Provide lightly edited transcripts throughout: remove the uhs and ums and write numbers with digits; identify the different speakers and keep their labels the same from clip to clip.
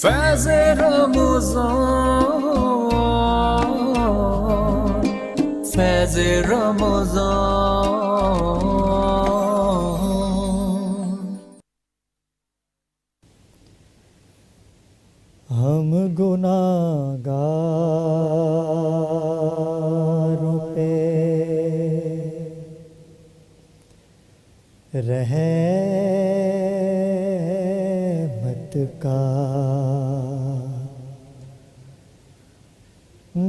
Speaker 1: فیض رمضان، فیض رمضان.
Speaker 2: ہم گناہگاروں پہ رحمت کا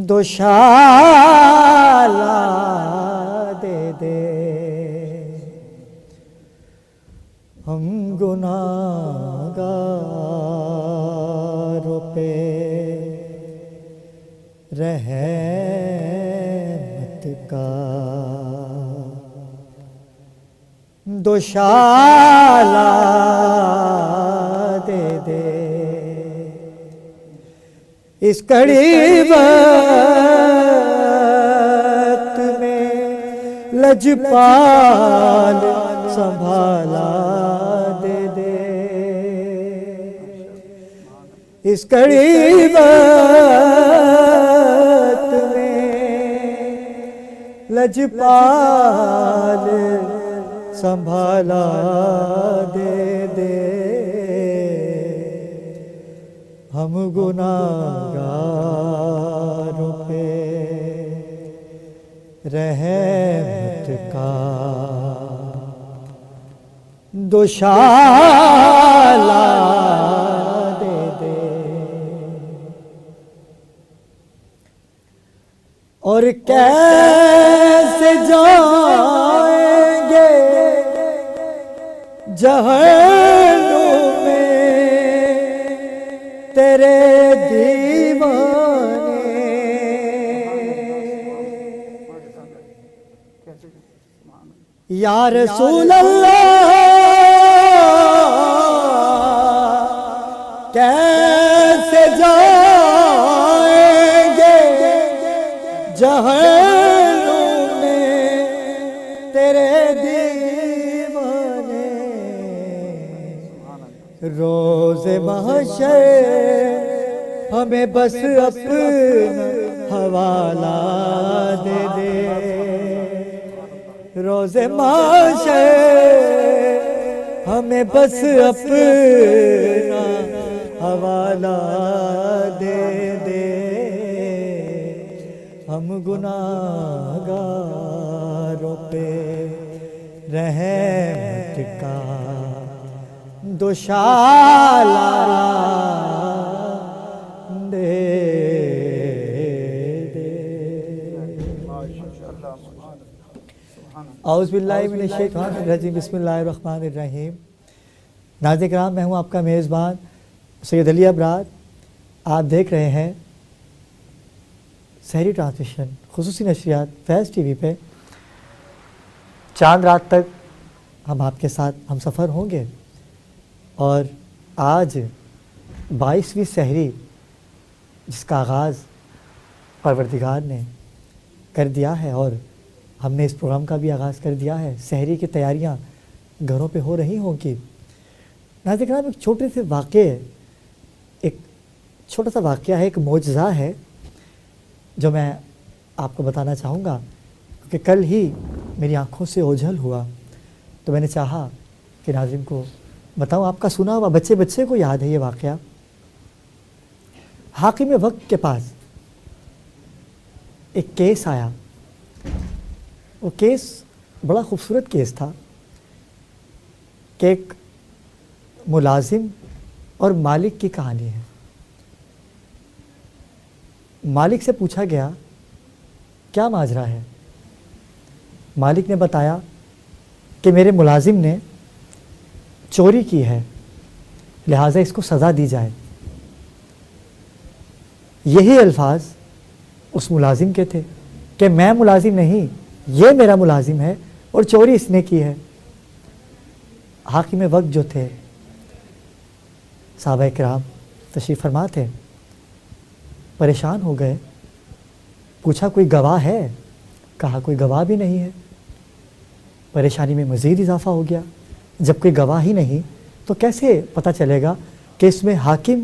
Speaker 2: دوشالہ دے دے. ہم گناہگاروں پہ رحمت کا دوشالہ دے دے. اس کڑی وقت میں لجپال سنبھالا دے دے. اس کڑی وقت میں لجپال سنبھالا دے دے. ہم گناہگاروں پہ رحمت کا دوشالہ دے دے. اور کیسے جائیں گے جہنم میں تیرے دیوانے. یا رسول اللہ کیسے جائیں گے جہنم میں تیرے دیوانے. روز محشر ہمیں بس اپنا حوالہ دے دے. روز محشر ہمیں بس اپنا حوالہ دے دے. ہم گناہگاروں پہ رحمت کا دوشالہ دے دے. اعوذ باللہ من الشیطان الرجیم، بسم اللہ الرحمن الرحیم. ناظرین کرام، میں ہوں آپ کا میزبان سید علی ابرار. آپ دیکھ رہے ہیں سحری ٹرانسمیشن خصوصی نشریات فیض ٹی وی پہ. چاند رات تک ہم آپ کے ساتھ ہم سفر ہوں گے. اور آج 22ویں سحری جس کا آغاز پروردگار نے کر دیا ہے، اور ہم نے اس پروگرام کا بھی آغاز کر دیا ہے. سحری کی تیاریاں گھروں پہ ہو رہی ہوں گی. ناظرین کرام، ایک چھوٹے سے واقعے، ایک چھوٹا سا واقعہ ہے، ایک معجزہ ہے جو میں آپ کو بتانا چاہوں گا، کیونکہ کل ہی میری آنکھوں سے اوجھل ہوا تو میں نے چاہا کہ ناظرین کو بتاؤں. آپ کا سنا ہوا بچے بچے کو یاد ہے یہ واقعہ. حاکم وقت کے پاس ایک کیس آیا. وہ کیس بڑا خوبصورت کیس تھا کہ ایک ملازم اور مالک کی کہانی ہے. مالک سے پوچھا گیا کیا ماجرا ہے. مالک نے بتایا کہ میرے ملازم نے چوری کی ہے، لہٰذا اس کو سزا دی جائے. یہی الفاظ اس ملازم کے تھے کہ میں ملازم نہیں، یہ میرا ملازم ہے اور چوری اس نے کی ہے. حاکم وقت جو تھے صحابہ کرام تشریف فرما تھے، پریشان ہو گئے. پوچھا کوئی گواہ ہے؟ کہا کوئی گواہ بھی نہیں ہے. پریشانی میں مزید اضافہ ہو گیا. جب کوئی گواہ ہی نہیں تو کیسے پتہ چلے گا کہ اس میں حاکم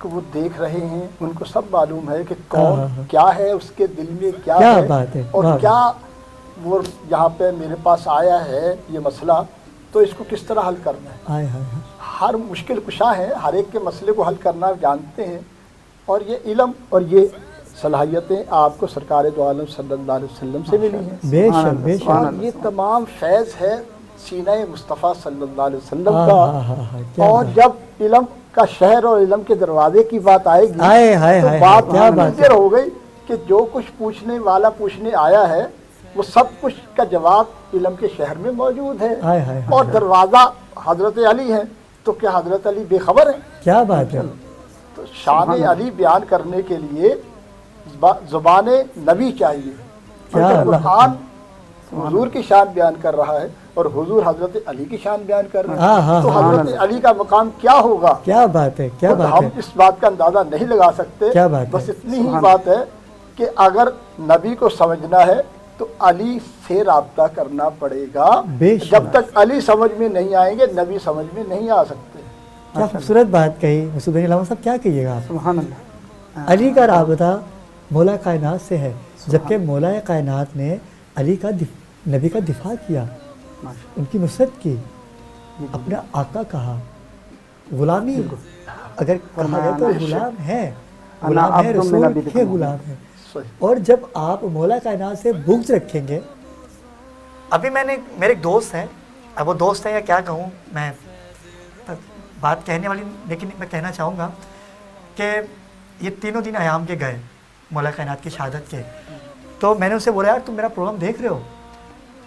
Speaker 3: کو وہ دیکھ رہے ہیں، ان کو سب معلوم ہے کہ
Speaker 2: ہاں،
Speaker 3: کون
Speaker 2: ہاں، ہاں۔
Speaker 3: کیا ہے، اس کے دل میں کیا
Speaker 2: کیا
Speaker 3: ہے
Speaker 2: بات ہے،
Speaker 3: اور
Speaker 2: واہ،
Speaker 3: کیا وہ یہاں پہ میرے پاس آیا ہے یہ مسئلہ، تو اس کو کس طرح حل کرنا ہے۔
Speaker 2: آئے ہائے ہائے۔
Speaker 3: ہر مشکل کشا ہے، ہر ایک کے مسئلے کو حل کرنا جانتے ہیں، اور یہ علم اور یہ صلاحیتیں آپ کو سرکار دو عالم صلی اللہ علیہ وسلم سے ملی ہیں،
Speaker 2: بے
Speaker 3: سبحان
Speaker 2: شک
Speaker 3: اللہ،
Speaker 2: بے
Speaker 3: سبحان
Speaker 2: شک۔
Speaker 3: اللہ۔ یہ تمام فیض ہے سینہ مصطفیٰ صلی اللہ علیہ وسلم
Speaker 2: ہاں
Speaker 3: کا،
Speaker 2: ہاں ہاں ہاں، کیا
Speaker 3: اور
Speaker 2: بات۔
Speaker 3: جب علم کا شہر اور علم کے دروازے کی بات آئے گی
Speaker 2: آئے ہائے
Speaker 3: تو
Speaker 2: ہائے،
Speaker 3: بات
Speaker 2: کیا بات
Speaker 3: کلیئر ہو گئی کہ جو کچھ پوچھنے والا پوچھنے آیا ہے وہ سب کچھ کا جواب علم کے شہر میں موجود ہے،
Speaker 2: آئے ہائے
Speaker 3: اور
Speaker 2: ہائے،
Speaker 3: دروازہ حضرت علی ہے، تو کیا حضرت علی بے خبر ہیں؟
Speaker 2: کیا بات ہے۔
Speaker 3: تو شان علی بیان کرنے کے لیے زبان نبی چاہیے، اور
Speaker 2: کیا
Speaker 3: جب
Speaker 2: بات
Speaker 3: قرآن حضور کی شان بیان کر رہا ہے اور حضور حضرت علی کی شان بیان کر رہا
Speaker 2: ہاں، ہاں،
Speaker 3: ہے، تو
Speaker 2: ہاں،
Speaker 3: حضرت علی کا مقام کیا ہوگا؟
Speaker 2: کیا بات ہے، کیا
Speaker 3: خود
Speaker 2: بات
Speaker 3: ہم
Speaker 2: ہے۔
Speaker 3: اس بات کا اندازہ نہیں لگا سکتے،
Speaker 2: کیا بات ہے۔
Speaker 3: بس اتنی ہی بات ہے کہ اگر نبی کو سمجھنا ہے تو علی سے رابطہ کرنا پڑے گا،
Speaker 2: بے شک۔
Speaker 3: جب تک علی سمجھ میں نہیں آئیں گے نبی سمجھ میں نہیں آ سکتے۔
Speaker 2: کیا خوبصورت بات کہی مسعود بھائی، علامہ صاحب کیا کہیے گا آپ؟
Speaker 3: سبحان اللہ۔
Speaker 2: علی کا رابطہ مولا کائنات سے ہے، جبکہ مولا کائنات نے علی کا نبی کا دفاع کیا، ان کی نصرت کی، اپنا آقا کہا، غلامی اگر کہا جائے تو غلام ہے، غلام ہے، رسول کے غلام ہے۔ اور جب آپ مولا کائنات سے بغض رکھیں گے، ابھی میرے ایک دوست ہے، اب وہ دوست ہے یا کیا کہوں میں، بات کہنے والی، لیکن میں کہنا چاہوں گا کہ یہ تینوں دن ایام کے گئے مولا کائنات کی شہادت کے، تو میں نے اسے بولا یار تم میرا پروگرام دیکھ رہے ہو؟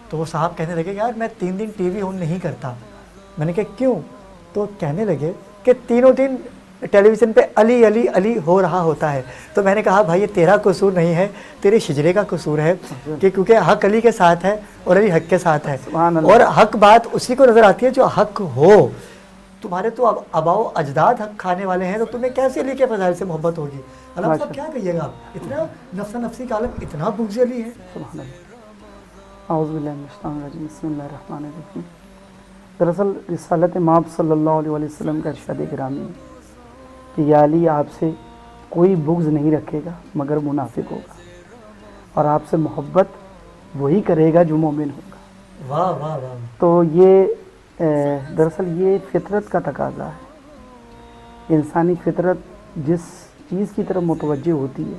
Speaker 2: تو وہ صاحب کہنے لگے یار میں 3 دن ٹی وی آن نہیں کرتا۔ میں نے کہا کیوں؟ تو کہ لگے کہ تینوں دن ٹیلی ویژن پہ علی علی علی ہو رہا ہوتا ہے۔ تو میں نے کہا بھائی یہ تیرا قصور نہیں ہے، تیرے شجرے کا قصور ہے، کہ کیونکہ حق علی کے ساتھ ہے اور علی حق کے ساتھ ہے، اور حق بات اسی کو نظر آتی ہے جو حق ہو۔ تمہارے تو آباء و اجداد حق کھانے والے ہیں، تو تمہیں کیسے علی کے فضائل سے محبت ہوگی؟ علامہ صاحب کیا کہیے گا آپ؟ اتنا نفسا نفسی کا عالم، اتنا بغض علی ہے؟
Speaker 3: سبحان اللہ۔ اعوذ باللہ من الشیطان الرجیم، بسم اللہ الرحمن الرحیم۔ دراصل رسالت مآب صلی اللہ علیہ وسلم کا ارشاد گرامی ہے کہ یا علی آپ سے کوئی بغض نہیں رکھے گا مگر منافق ہوگا، اور آپ سے محبت وہی کرے گا جو مومن ہوگا۔
Speaker 2: واہ واہ واہ۔
Speaker 3: تو یہ دراصل یہ فطرت کا تقاضا ہے، انسانی فطرت جس چیز کی طرف متوجہ ہوتی ہے،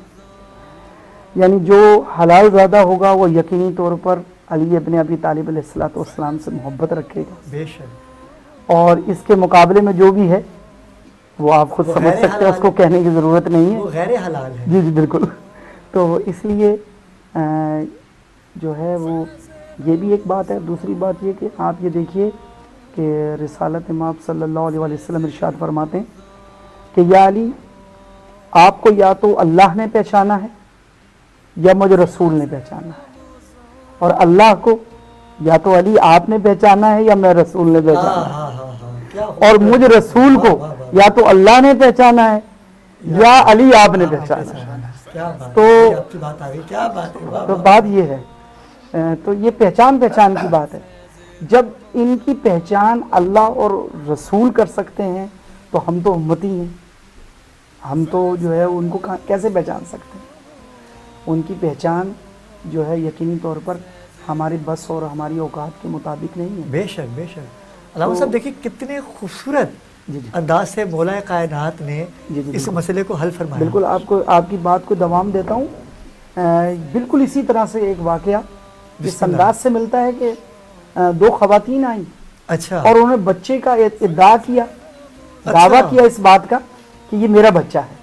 Speaker 3: یعنی جو حلال زادہ ہوگا وہ یقینی طور پر علی ابن ابی طالب علیہ السلام سے محبت رکھے گا،
Speaker 2: بے شک۔
Speaker 3: اور اس کے مقابلے میں جو بھی ہے وہ آپ خود
Speaker 2: وہ
Speaker 3: سمجھ
Speaker 2: غیر
Speaker 3: سکتے ہیں، اس کو
Speaker 2: حلال
Speaker 3: کہنے کی ضرورت نہیں
Speaker 2: وہ
Speaker 3: ہے۔
Speaker 2: غیر حلال ہے۔
Speaker 3: جی جی بالکل۔ تو اس لیے جو ہے وہ یہ بھی ایک بات ہے۔ دوسری بات یہ کہ آپ یہ دیکھیے کہ رسالت مآب صلی اللہ علیہ وسلم ارشاد فرماتے ہیں کہ یا علی آپ کو یا تو اللہ نے پہچانا ہے یا مجھے رسول نے پہچانا ہے، اور اللہ کو یا تو علی آپ نے پہچانا ہے یا میں رسول نے پہچانا ہے،
Speaker 2: ہاں ہاں ہاں، کیا
Speaker 3: اور مجھ رسول کو یا تو اللہ نے پہچانا ہے یا علی آپ نے پہچانا ہے۔
Speaker 2: کیا بات
Speaker 3: تو
Speaker 2: ہے، آپ کی بات آ گئی، کیا بات ہے، واہ
Speaker 3: تو
Speaker 2: واہ۔
Speaker 3: بات یہ ہے، تو یہ پہچان کی بات ہے۔ جب ان کی پہچان اللہ اور رسول کر سکتے ہیں تو ہم تو امتی ہیں، ہم تو جو ہے ان کو کیسے پہچان سکتے ہیں؟ ان کی پہچان جو ہے یقینی طور پر ہماری بس اور ہماری اوقات کے مطابق نہیں ہے۔
Speaker 2: بے شک بے شک۔ علامہ صاحب دیکھیے کتنے خوبصورت
Speaker 3: جی جی
Speaker 2: انداز سے مولا کائنات نے
Speaker 3: جی جی
Speaker 2: اس مسئلے کو حل فرمایا۔
Speaker 3: بالکل، آپ کی بات کو دوام دیتا ہوں۔ بالکل اسی طرح سے ایک واقعہ اس انداز سے ملتا ہے کہ 2 خواتین آئیں
Speaker 2: اچھا،
Speaker 3: اور انہوں نے بچے کا ادعا کیا، دعویٰ کیا اس بات کا کہ یہ میرا بچہ ہے۔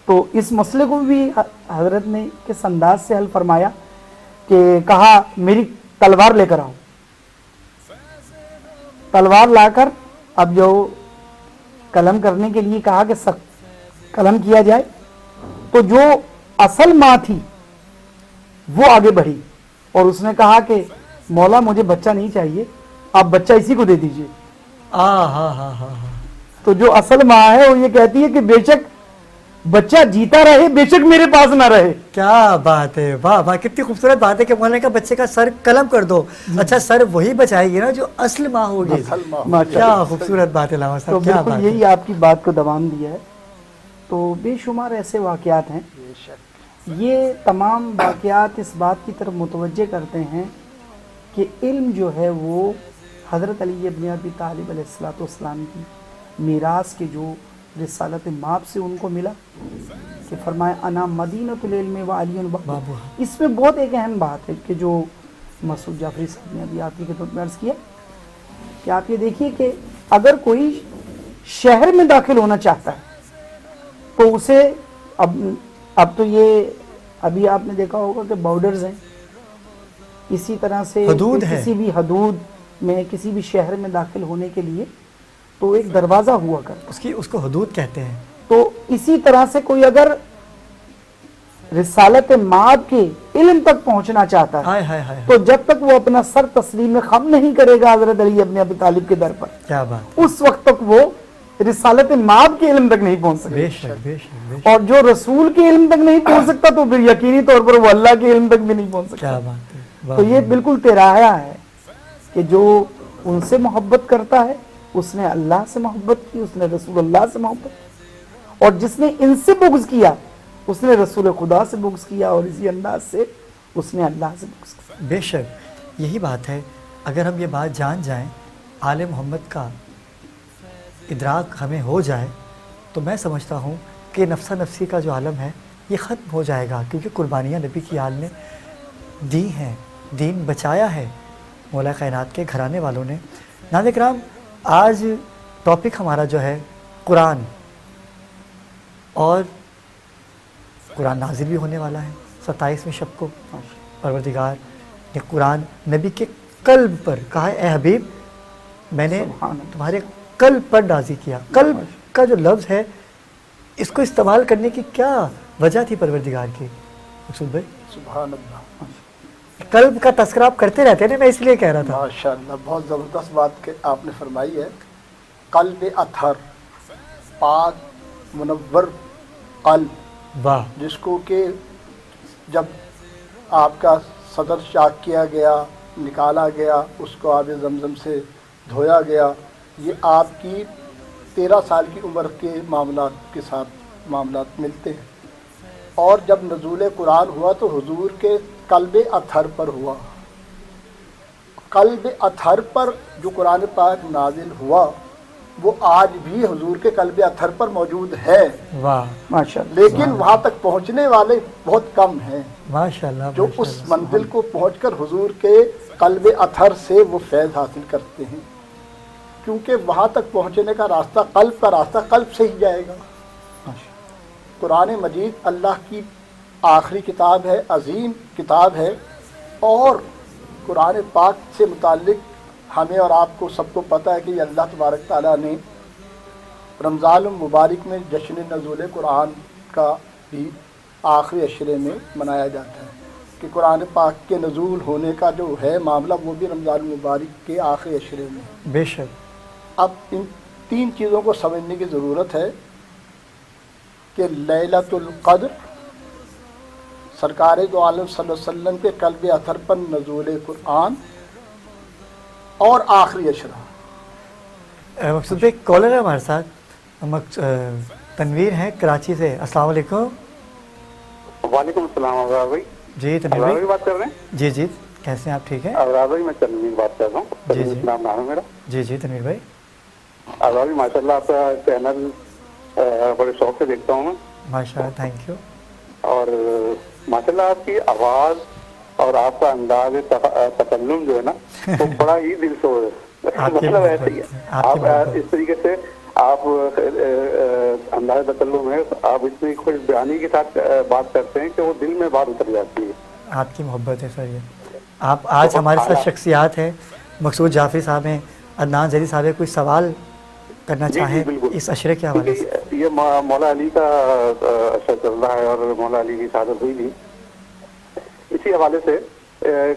Speaker 3: تو اس مسئلے کو بھی حضرت نے کس انداز سے حل فرمایا کہ کہا میری تلوار لے کر آؤ۔ تلوار لا کر اب جو قلم کرنے کے لیے کہا کہ قلم کیا جائے، تو جو اصل ماں تھی وہ آگے بڑھی اور اس نے کہا کہ مولا مجھے بچہ نہیں چاہیے، آپ بچہ اسی کو دے دیجئے۔
Speaker 2: ہاں ہاں ہاں ہاں۔
Speaker 3: تو جو اصل ماں ہے وہ یہ کہتی ہے کہ بے شک بچہ جیتا رہے، بے شک میرے پاس نہ رہے۔
Speaker 2: کیا بات ہے، واہ واہ، کتنی خوبصورت بات ہے کہ مولانا کا بچے کا سر قلم کر دو۔ اچھا، سر وہی بچائے گی نا جو اصل ماں ہوگی۔ کیا خوبصورت بات ہے علامہ
Speaker 3: تو
Speaker 2: صاحب، کیا
Speaker 3: بالکل
Speaker 2: بات ہے۔
Speaker 3: یہی آپ کی بات کو دوام دیا ہے تو بے شمار ایسے واقعات ہیں. یہ تمام واقعات اس بات کی طرف متوجہ کرتے ہیں کہ علم جو ہے وہ حضرت علی ابن ابی طالب علیہ الصلوۃ والسلام کی میراث کے جو رسالت ماب سے ان کو ملا کہ فرمایا انا مدینۃ العلم و علی بابو. اس میں بہت ایک اہم بات ہے کہ جو مسعود جعفری صاحب نے ابھی آپ کی خدمت میں عرض کیا کہ آپ یہ دیکھیے کہ اگر کوئی شہر میں داخل ہونا چاہتا ہے تو اسے اب تو یہ ابھی آپ نے دیکھا ہوگا کہ بارڈرز ہیں، اسی طرح سے
Speaker 2: حدود ہے،
Speaker 3: کسی بھی حدود میں کسی بھی شہر میں داخل ہونے کے لیے تو ایک دروازہ ہوا کرتا،
Speaker 2: اس کو حدود کہتے ہیں.
Speaker 3: تو اسی طرح سے کوئی اگر رسالت ماب کے علم تک پہنچنا چاہتا ہے تو جب تک وہ اپنا سر تسلیم خم نہیں کرے گا حضرت علی ابن ابی طالب کے در پر،
Speaker 2: کیا بات،
Speaker 3: اس وقت تک وہ رسالت ماب کے علم تک نہیں پہنچ سکتا.
Speaker 2: بے شک بے شک.
Speaker 3: اور جو رسول کے علم تک نہیں پہنچ سکتا تو پھر یقینی طور پر وہ اللہ کے علم تک بھی نہیں پہنچ سکتا.
Speaker 2: کیا بات ہے.
Speaker 3: تو یہ بالکل تیرایا ہے کہ جو ان سے محبت کرتا ہے اس نے اللہ سے محبت کی، اس نے رسول اللہ سے محبت کی، اور جس نے ان سے بغض کیا اس نے رسول خدا سے بغض کیا، اور اسی انداز سے اس نے اللہ سے بغض کیا.
Speaker 2: بے شک یہی بات ہے. اگر ہم یہ بات جان جائیں، آل محمد کا ادراک ہمیں ہو جائے تو میں سمجھتا ہوں کہ نفسہ نفسی کا جو عالم ہے یہ ختم ہو جائے گا، کیونکہ قربانیاں نبی کی آل نے دی ہیں، دین بچایا ہے مولا کائنات کے گھرانے والوں نے. ناظرین کرام، آج ٹاپک ہمارا جو ہے قرآن، اور قرآن نازل بھی ہونے والا ہے 27ویں شب کو. پروردگار نے قرآن نبی کے قلب پر کہا ہے، اے حبیب میں نے تمہارے قلب پر نازل کیا. قلب کا جو لفظ ہے اس کو استعمال کرنے کی کیا وجہ تھی پروردگار کی؟ مقصود بھائی
Speaker 4: سبحان اللہ،
Speaker 2: قلب کا تذکرہ آپ کرتے رہتے ہیں، میں اس لیے کہہ رہا تھا.
Speaker 4: ماشاءاللہ بہت زبردست بات آپ نے فرمائی ہے. قلب اطہر، پاک منور قلب،
Speaker 2: واہ،
Speaker 4: جس کو کہ جب آپ کا صدر شاک کیا گیا، نکالا گیا، اس کو آب زمزم سے دھویا گیا، یہ آپ کی 13 سال کی عمر کے معاملات کے ساتھ معاملات ملتے ہیں. اور جب نزول قرآن ہوا تو حضور کے قلب اطہر پر ہوا. قلب اطہر پر جو قرآن پاک نازل ہوا وہ آج بھی حضور کے قلب اطہر پر موجود ہے.
Speaker 2: واہ
Speaker 3: ماشاءاللہ.
Speaker 4: لیکن وہاں تک پہنچنے والے بہت کم ہیں
Speaker 2: ماشاءاللہ،
Speaker 4: جو اس منزل کو پہنچ کر حضور کے قلب اطہر سے وہ فیض حاصل کرتے ہیں، کیونکہ وہاں تک پہنچنے کا راستہ قلب کا راستہ قلب سے ہی جائے گا. قرآن مجید اللہ کی آخری کتاب ہے، عظیم کتاب ہے، اور قرآن پاک سے متعلق ہمیں اور آپ کو سب کو پتہ ہے کہ یہ اللہ تبارک تعالیٰ نے رمضان المبارک میں جشن نزول قرآن کا بھی آخری عشرے میں منایا جاتا ہے، کہ قرآن پاک کے نزول ہونے کا جو ہے معاملہ وہ بھی رمضان المبارک کے آخری عشرے میں.
Speaker 2: بے شک.
Speaker 4: اب ان 3 چیزوں کو سمجھنے کی ضرورت ہے کہ لیلۃ القدر، سرکار دو عالم صلی اللہ علیہ وسلم کے قلب اطہر پر نزول قرآن، اور آخری عشرہ.
Speaker 2: مقصود بھائی کالر ہے ہمارے ساتھ، تنویر ہیں کراچی سے. السلام علیکم.
Speaker 5: وعلیکم السلام ابرار بھائی.
Speaker 2: جی تنویر
Speaker 5: ابرار
Speaker 2: بھائی.
Speaker 5: بات کر رہے ہیں؟
Speaker 2: جی جی، کیسے ہیں آپ؟ ٹھیک ہیں
Speaker 5: ابرار بھائی، میں تنویر بات کر رہا ہوں.
Speaker 2: جی جی.
Speaker 5: نام نام ہے میرا.
Speaker 2: جی جی تنویر بھائی.
Speaker 5: ابرار بھائی ماشاء اللہ آپ کا چینل بڑے شوق سے دیکھتا ہوں میں.
Speaker 2: ماشاء اللہ، تھینک یو.
Speaker 5: اور ماشاء اللہ آپ کی آواز اور آپ کا انداز تکلم جو ہے نا وہ بڑا ہی دل سوز ہے. مطلب ایسے ہی ہے آپ اس طریقے سے آپ انداز تکلم ہے، آپ اتنی خوش بیانی کے ساتھ بات کرتے ہیں کہ وہ دل میں بات اتر جاتی ہے.
Speaker 2: آپ کی محبت ہے سر. یہ آپ آج ہمارے ساتھ شخصیات ہیں، مقصود جعفری صاحب ہیں، عدنان ظہری صاحب ہیں، کوئی سوال کرنا چاہیں اس عشرے کے حوالے سے؟
Speaker 5: یہ مولا علی کا عشرہ چل رہا ہے اور مولا علی کی شہادت ہوئی تھی، اسی حوالے سے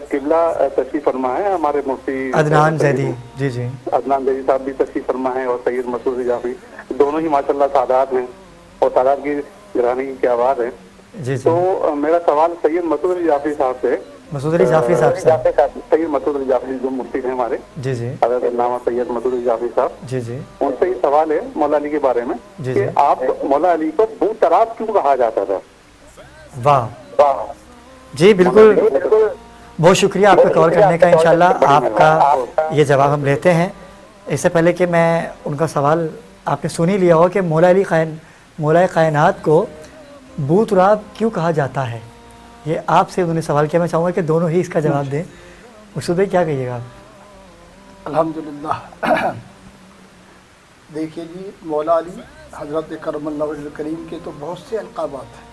Speaker 5: قبلہ تشریف فرما ہے ہمارے مفتی
Speaker 2: عدنان ظہری. جی جی.
Speaker 5: عدنان ظہری صاحب بھی تشریف فرما ہے، اور سید مسعود جعفری، دونوں ہی ماشاءاللہ سادات ہیں اور سادات کی گھرانے کی کیا آواز ہے.
Speaker 2: جی جی.
Speaker 5: تو میرا سوال سید مسعود علی جعفری صاحب سے،
Speaker 2: مسعود علی جعفری صاحب سے،
Speaker 5: سید مسعود علی جعفری جو مفتی ہیں ہمارے،
Speaker 2: جی جی
Speaker 5: حضرت علامہ سید مسعود علی جعفری صاحب،
Speaker 2: جی جی.
Speaker 5: ان سے یہ سوال ہے مولا علی کے بارے میں
Speaker 2: جی
Speaker 5: کہ آپ مولا علی کو بو تراب کیوں کہا جاتا تھا؟
Speaker 2: واہ جی بالکل، بہت شکریہ آپ کا کال کرنے کا. انشاءاللہ آپ کا یہ جواب ہم لیتے ہیں. اس سے پہلے کہ میں ان کا سوال آپ نے سن ہی لیا ہو کہ مولا کائنات کو بو تراب کیوں کہا جاتا ہے، یہ آپ سے انہوں نے سوال کیا. میں چاہوں گا کہ دونوں ہی اس کا جواب دیں. مقصود بھائی کیا کہیے گا آپ؟
Speaker 4: الحمدللہ. دیکھیے جی، مولا علی حضرت کرم اللہ وجہ الکریم کے تو بہت سے القابات ہیں.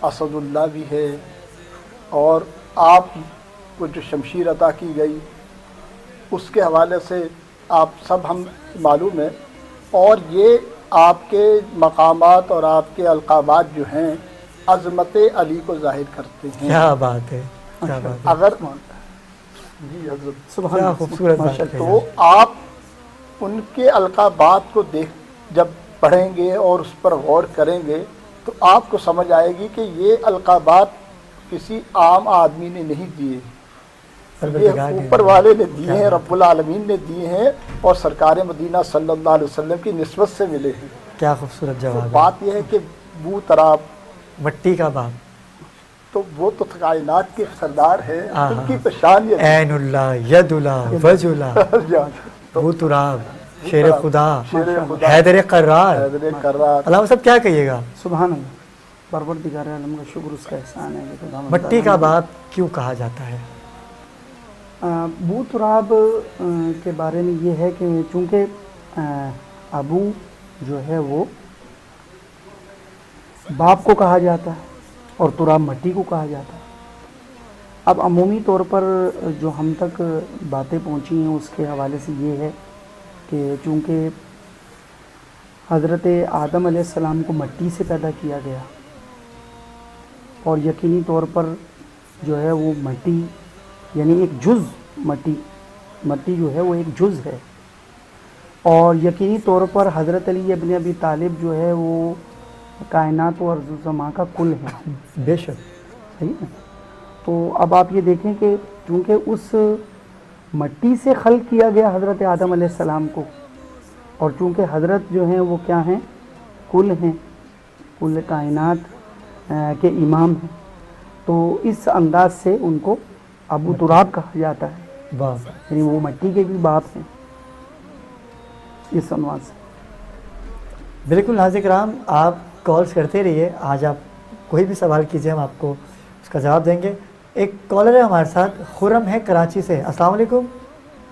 Speaker 4: اسد اللہ بھی ہے، اور آپ کو جو شمشیر عطا کی گئی اس کے حوالے سے آپ سب ہم معلوم ہے. اور یہ آپ کے مقامات اور آپ کے القابات جو ہیں عظمت علی کو ظاہر کرتے ہیں.
Speaker 2: کیا بات ہے، کیا بات ہے،
Speaker 4: اگر جی حضرت
Speaker 3: سبحان
Speaker 2: کیا
Speaker 3: اللہ.
Speaker 2: خوبصورت بات ہے.
Speaker 4: تو آپ ان کے القابات کو جب پڑھیں گے اور اس پر غور کریں گے تو آپ کو سمجھ آئے گی کہ یہ القابات کسی عام آدمی نے نہیں دیے، یہ اوپر والے نے دیے ہیں، رب العالمین نے دیے ہیں، اور سرکار مدینہ صلی اللہ علیہ وسلم کی نسبت سے ملے ہیں.
Speaker 2: کیا خوبصورت جواب ہے.
Speaker 4: بات یہ ہے کہ بو تراب،
Speaker 2: مٹی کا باپ،
Speaker 4: تو وہ تو کائنات کے سردار ہیں، ان کی تو شان یہ
Speaker 2: عین اللہ، ید اللہ، وجہ اللہ، بو تراب، شیر خدا،
Speaker 4: شیر خدا،
Speaker 2: حیدر قرار.
Speaker 4: حیدر کرار.
Speaker 2: علامہ صاحب کیا کہیے گا؟
Speaker 3: سبحان اللہ. پروردگار عالم کا شکر، اس کا احسان ہے کہ خدا
Speaker 2: مٹی کا باپ کیوں کہا جاتا ہے؟
Speaker 3: بو تراب کے بارے میں یہ ہے کہ چونکہ ابو جو ہے وہ باپ کو کہا جاتا ہے اور تراب مٹی کو کہا جاتا ہے. اب عمومی طور پر جو ہم تک باتیں پہنچی ہیں اس کے حوالے سے یہ ہے کہ چونکہ حضرت آدم علیہ السلام کو مٹی سے پیدا کیا گیا، اور یقینی طور پر جو ہے وہ مٹی یعنی ایک جز مٹی جو ہے وہ ایک جز ہے، اور یقینی طور پر حضرت علی ابن ابی طالب جو ہے وہ کائنات و ارض و زمان کا کل ہے.
Speaker 2: بے شک.
Speaker 3: صحیح ہے. تو اب آپ یہ دیکھیں کہ چونکہ اس مٹی سے خلق کیا گیا حضرت آدم علیہ السلام کو، اور چونکہ حضرت جو ہیں وہ کیا ہیں، کل ہیں، کل کائنات کے امام ہیں، تو اس انداز سے ان کو ابو تراب کہا جاتا ہے.
Speaker 2: واہ.
Speaker 3: یعنی وہ مٹی کے بھی باپ ہیں اس عنوان سے.
Speaker 2: بالکل. ناظرین کرام، آپ کالز کرتے رہیے. آج آپ کوئی بھی سوال کیجیے، ہم آپ کو اس کا جواب دیں گے. ایک کالر ہے ہمارے ساتھ، خرم ہے کراچی سے. السلام علیکم.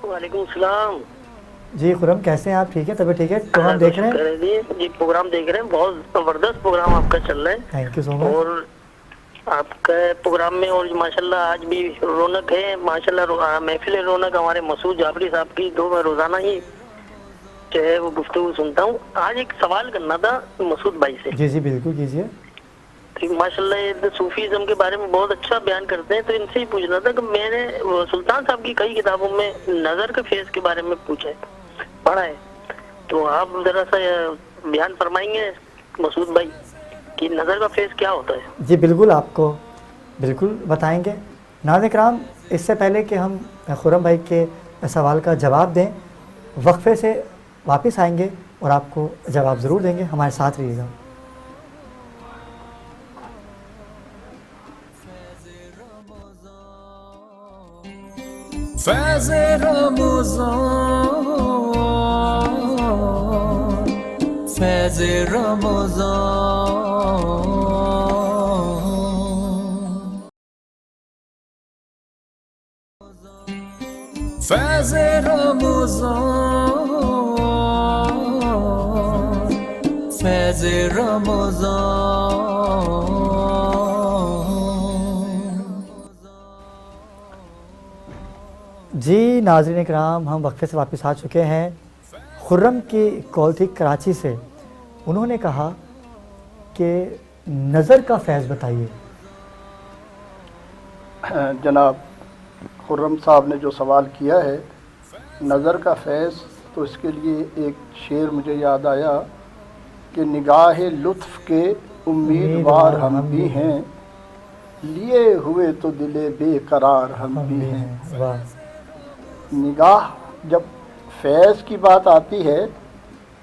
Speaker 6: وعلیکم السلام.
Speaker 2: جی خرم، کیسے ہیں آپ؟ ٹھیک ہے، طبیعت ٹھیک ہے؟ پروگرام دیکھ رہے ہیں؟
Speaker 6: جی پروگرام دیکھ رہے ہیں، بہت زبردست پروگرام آپ کا چل رہا ہے.
Speaker 2: تھینک یو سو مچ.
Speaker 6: اور آپ کا پروگرام میں اور ماشاءاللہ آج بھی رونق ہے ماشاءاللہ. محفل رونق ہمارے مسعود جعفری صاحب کی میں روزانہ ہی جو ہے وہ گفتگو سنتا ہوں. آج ایک سوال کرنا تھا مسعود بھائی سے.
Speaker 2: جی جی بالکل کیجیے.
Speaker 6: ماشاءاللہ یہ صوفیزم کے بارے میں بہت اچھا بیان کرتے ہیں، تو ان سے ہی پوچھنا تھا کہ میں نے سلطان صاحب کی کئی کتابوں میں نظر کے فیض کے بارے میں پڑھا ہے، تو آپ ذرا سا بیان فرمائیں گے مسعود بھائی کہ نظر کا فیض کیا ہوتا ہے؟
Speaker 2: جی بالکل، آپ کو بالکل بتائیں گے. ناظرین کرام، اس سے پہلے کہ ہم خرم بھائی کے سوال کا جواب دیں، وقفے سے واپس آئیں گے اور آپ کو جواب ضرور دیں گے. ہمارے ساتھ رہیے گا.
Speaker 1: فیض رمضان، فیض رمضان، فیض رمضان، فیض رمضان.
Speaker 2: جی ناظرین کرام، ہم وقفے سے واپس آ چکے ہیں. خرم کی کال تھی کراچی سے. انہوں نے کہا کہ نظر کا فیض بتائیے.
Speaker 4: جناب خرم صاحب نے جو سوال کیا ہے نظر کا فیض، تو اس کے لیے ایک شعر مجھے یاد آیا کہ نگاہ لطف کے امیدوار ہم بھی ہیں، لیے ہوئے تو دل بے قرار ہم بھی ہیں.
Speaker 2: واہ.
Speaker 4: نگاہ، جب فیض کی بات آتی ہے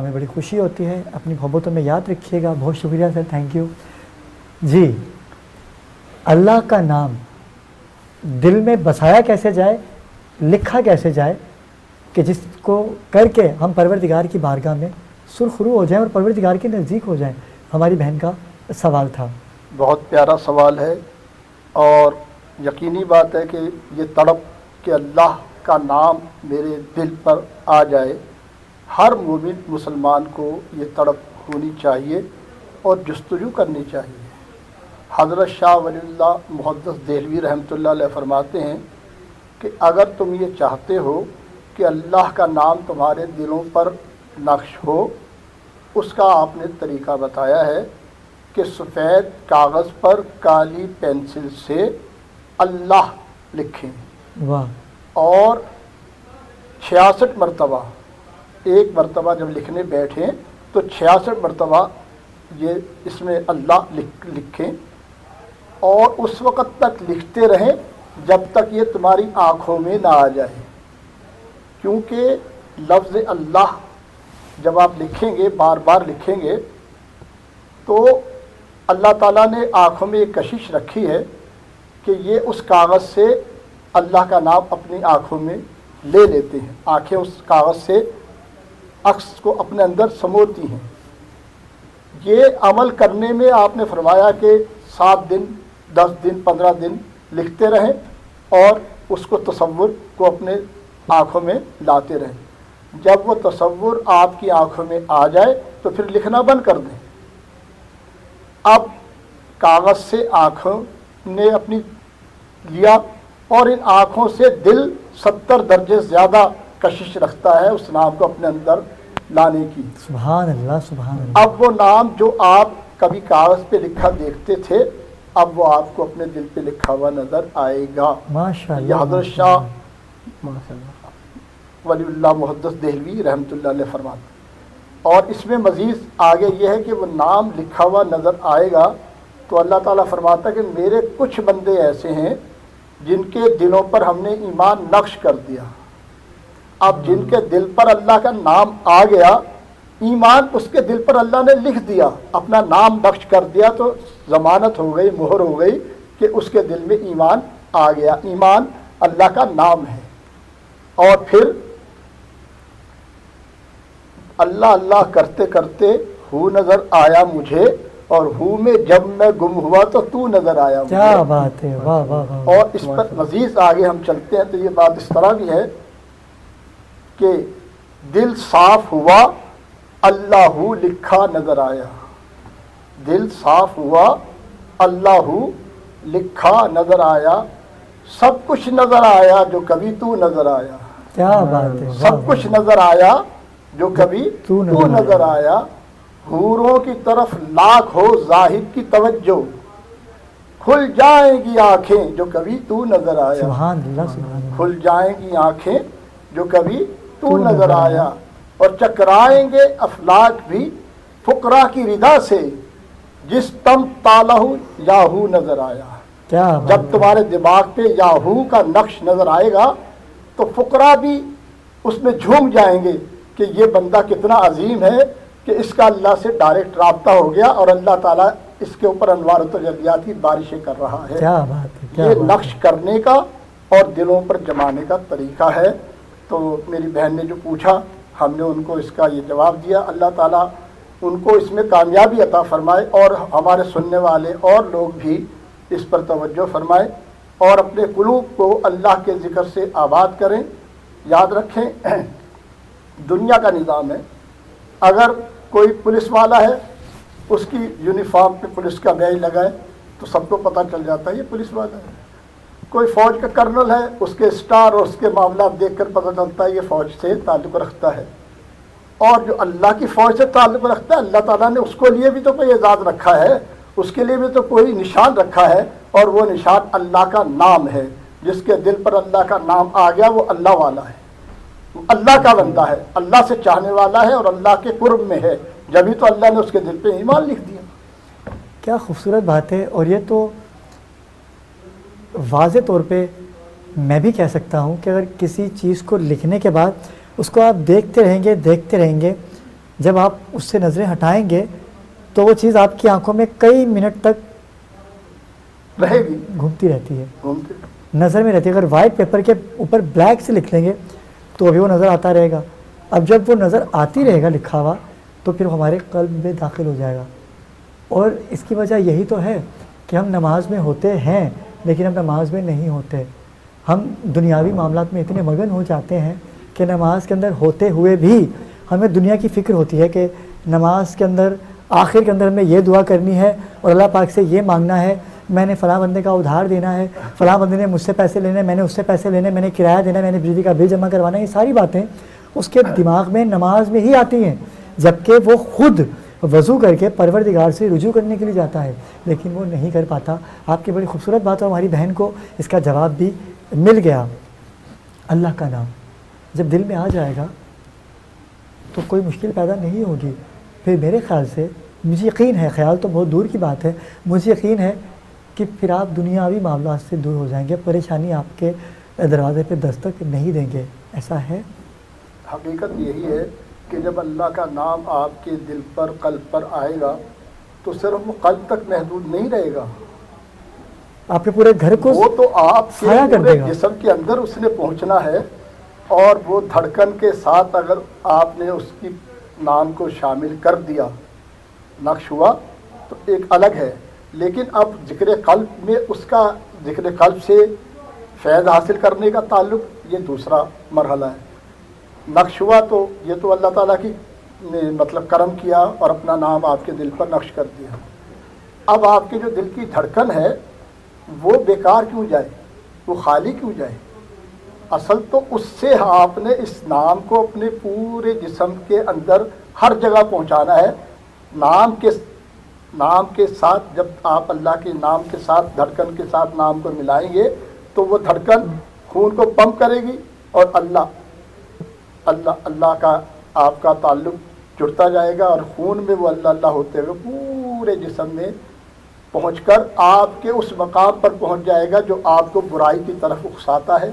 Speaker 2: ہمیں بڑی خوشی ہوتی ہے. اپنی محبتوں میں یاد رکھیے گا. بہت شکریہ سر, تھینک یو. جی, اللہ کا نام دل میں بسایا کیسے جائے, لکھا کیسے جائے کہ جس کو کر کے ہم پروردگار کی بارگاہ میں سرخرو ہو جائیں اور پروردگار کے نزدیک ہو جائیں. ہماری بہن کا سوال تھا.
Speaker 4: بہت پیارا سوال ہے, اور یقینی بات ہے کہ یہ تڑپ کہ اللہ کا نام میرے دل پر آ جائے, ہر مومن مسلمان کو یہ تڑپ ہونی چاہیے اور جستجو کرنی چاہیے. حضرت شاہ ولی اللہ محدث دہلوی رحمۃ اللہ علیہ فرماتے ہیں کہ اگر تم یہ چاہتے ہو کہ اللہ کا نام تمہارے دلوں پر نقش ہو, اس کا آپ نے طریقہ بتایا ہے کہ سفید کاغذ پر کالی پینسل سے اللہ لکھیں.
Speaker 2: واہ.
Speaker 4: اور 66 مرتبہ, ایک مرتبہ جب لکھنے بیٹھیں تو 66 مرتبہ یہ اس میں اللہ لکھیں, اور اس وقت تک لکھتے رہیں جب تک یہ تمہاری آنکھوں میں نہ آ جائے. کیونکہ لفظ اللہ جب آپ لکھیں گے, بار بار لکھیں گے, تو اللہ تعالیٰ نے آنکھوں میں ایک کشش رکھی ہے کہ یہ اس کاغذ سے اللہ کا نام اپنی آنکھوں میں لے لیتے ہیں. آنکھیں اس کاغذ سے عکس کو اپنے اندر سموتی ہیں. یہ عمل کرنے میں آپ نے فرمایا کہ 7 دن 10 دن 15 دن لکھتے رہیں اور اس کو تصور کو اپنے آنکھوں میں لاتے رہیں. جب وہ تصور آپ کی آنکھوں میں آ جائے تو پھر لکھنا بند کر دیں. اب کاغذ سے آنکھوں نے اپنی لیا, اور ان آنکھوں سے دل 70 درجے زیادہ کشش رکھتا ہے اس نام کو اپنے اندر لانے کی.
Speaker 2: سبحان اللہ, سبحان اللہ.
Speaker 4: اب وہ نام جو آپ کبھی کاغذ پہ لکھا دیکھتے تھے, اب وہ آپ کو اپنے دل پہ لکھا ہوا نظر آئے گا.
Speaker 2: ماشاء اللہ.
Speaker 4: یہ حضرت شاہ ولی اللہ محدث دہلوی رحمۃ اللہ علیہ فرماتے. اور اس میں مزید آگے یہ ہے کہ وہ نام لکھا ہوا نظر آئے گا تو اللہ تعالیٰ فرماتا ہے کہ میرے کچھ بندے ایسے ہیں جن کے دلوں پر ہم نے ایمان نقش کر دیا. اب جن کے دل پر اللہ کا نام آ گیا, ایمان اس کے دل پر اللہ نے لکھ دیا, اپنا نام نقش کر دیا, تو ضمانت ہو گئی, مہر ہو گئی کہ اس کے دل میں ایمان آ گیا. ایمان اللہ کا نام ہے. اور پھر اللہ اللہ کرتے کرتے ہو نظر آیا مجھے, اور ہو میں جب میں گم ہوا تو تو نظر آیا مجھے.
Speaker 2: کیا بات ہے, واہ واہ واہ.
Speaker 4: اور اس پر مزید آگے ہم چلتے ہیں تو یہ بات اس طرح بھی ہے کہ دل صاف ہوا اللہ لکھا نظر آیا. دل صاف ہوا اللہ لکھا نظر آیا. سب کچھ نظر آیا جو کبھی تو نظر آیا.
Speaker 2: کیا بات ہے.
Speaker 4: سب کچھ نظر آیا جو کبھی تو نظر آیا. حوروں کی طرف لاکھ ہو زاہد کی توجہ, کھل جائیں گی آنکھیں جو کبھی تو نظر آیا.
Speaker 2: سبحان اللہ, سبحان اللہ.
Speaker 4: کھل جائیں گی آنکھیں جو کبھی تو نظر آیا. اور چکرائیں گے افلاک بھی فقراء کی ردا سے, جس تم تالہ یاہو نظر آیا. جب تمہارے دماغ پہ یاہو کا نقش نظر آئے گا تو فقراء بھی اس میں جھوم جائیں گے کہ یہ بندہ کتنا عظیم ہے کہ اس کا اللہ سے ڈائریکٹ رابطہ ہو گیا, اور اللہ تعالیٰ اس کے اوپر انوار و تجلیات کی بارشیں کر رہا ہے.
Speaker 2: کیا بات ہے.
Speaker 4: یہ نقش کرنے کا اور دلوں پر جمانے کا طریقہ ہے. تو میری بہن نے جو پوچھا ہم نے ان کو اس کا یہ جواب دیا. اللہ تعالیٰ ان کو اس میں کامیابی عطا فرمائے, اور ہمارے سننے والے اور لوگ بھی اس پر توجہ فرمائیں اور اپنے قلوب کو اللہ کے ذکر سے آباد کریں. یاد رکھیں دنیا کا نظام ہے, اگر کوئی پولیس والا ہے اس کی یونیفارم پہ پولیس کا بیج لگائے تو سب کو پتہ چل جاتا ہے یہ پولیس والا ہے. کوئی فوج کا کرنل ہے, اس کے اسٹار اور اس کے معاملات دیکھ کر پتہ چلتا ہے یہ فوج سے تعلق رکھتا ہے. اور جو اللہ کی فوج سے تعلق رکھتا ہے اللہ تعالیٰ نے اس کو لیے بھی تو کوئی اعزاز رکھا ہے, اس کے لیے بھی تو کوئی نشان رکھا ہے, اور وہ نشان اللہ کا نام ہے. جس کے دل پر اللہ کا نام آ گیا وہ اللہ والا ہے, وہ اللہ کا بندہ ہے, اللہ سے چاہنے والا ہے اور اللہ کے قرب میں ہے. جبھی تو اللہ نے اس کے دل پہ ایمان لکھ دیا.
Speaker 2: کیا خوبصورت بات ہے. اور یہ تو واضح طور پہ میں بھی کہہ سکتا ہوں کہ اگر کسی چیز کو لکھنے کے بعد اس کو آپ دیکھتے رہیں گے جب آپ اس سے نظریں ہٹائیں گے تو وہ چیز آپ کی آنکھوں میں کئی منٹ تک
Speaker 4: رہے گی،
Speaker 2: گھومتی رہتی ہے،
Speaker 4: گھومتے
Speaker 2: نظر میں رہتی ہے. اگر وائٹ پیپر کے اوپر بلیک سے لکھ لیں گے تو ابھی وہ نظر آتا رہے گا. اب جب وہ نظر آتی رہے گا لکھا ہوا تو پھر ہمارے قلب میں داخل ہو جائے گا. اور اس کی وجہ یہی تو ہے کہ ہم نماز میں ہوتے ہیں لیکن ہم نماز میں نہیں ہوتے. ہم دنیاوی معاملات میں اتنے مگن ہو جاتے ہیں کہ نماز کے اندر ہوتے ہوئے بھی ہمیں دنیا کی فکر ہوتی ہے کہ نماز کے اندر آخر کے اندر ہمیں یہ دعا کرنی ہے اور اللہ پاک سے یہ مانگنا ہے، میں نے فلاں بندے کا ادھار دینا ہے، فلاں بندے نے مجھ سے پیسے لینے، میں نے اس سے پیسے لینے، میں نے کرایہ دینا، میں نے بجلی کا بل جمع کروانا. یہ ساری باتیں اس کے دماغ میں نماز میں ہی آتی ہیں، جبکہ وہ خود وضو کر کے پروردگار سے رجوع کرنے کے لیے جاتا ہے لیکن وہ نہیں کر پاتا. آپ کی بڑی خوبصورت بات ہے، ہماری بہن کو اس کا جواب بھی مل گیا. اللہ کا نام جب دل میں آ جائے گا تو کوئی مشکل پیدا نہیں ہوگی. پھر میرے خیال سے مجھے یقین ہے، خیال تو بہت دور کی بات ہے، مجھے یقین ہے کہ پھر آپ دنیاوی معاملات سے دور ہو جائیں گے، پریشانی آپ کے دروازے پہ دستک نہیں دیں گے. ایسا ہے؟
Speaker 4: حقیقت یہی ہے کہ جب اللہ کا نام آپ کے دل پر، قلب پر آئے گا تو صرف وہ قلب تک محدود نہیں رہے گا،
Speaker 2: آپ کے پورے گھر کو
Speaker 4: وہ تو آپ کے
Speaker 2: سایہ کر
Speaker 4: پورے
Speaker 2: دے گا.
Speaker 4: جسم کے اندر اس نے پہنچنا ہے. اور وہ دھڑکن کے ساتھ اگر آپ نے اس کی نام کو شامل کر دیا، نقش ہوا تو ایک الگ ہے. لیکن اب ذکر قلب میں اس کا ذکر قلب سے فیض حاصل کرنے کا تعلق، یہ دوسرا مرحلہ ہے. نقش ہوا تو یہ تو اللہ تعالیٰ کی نے مطلب کرم کیا اور اپنا نام آپ کے دل پر نقش کر دیا. اب آپ کے جو دل کی دھڑکن ہے وہ بیکار کیوں جائے، وہ خالی کیوں جائے؟ اصل تو اس سے آپ نے اس نام کو اپنے پورے جسم کے اندر ہر جگہ پہنچانا ہے. نام کے ساتھ جب آپ اللہ کے نام کے ساتھ دھڑکن کے ساتھ نام کو ملائیں گے تو وہ دھڑکن خون کو پمپ کرے گی اور اللہ کا آپ کا تعلق جڑتا جائے گا اور خون میں وہ اللہ ہوتے ہوئے پورے جسم میں پہنچ کر آپ کے اس مقام پر پہنچ جائے گا جو آپ کو برائی کی طرف اکساتا ہے،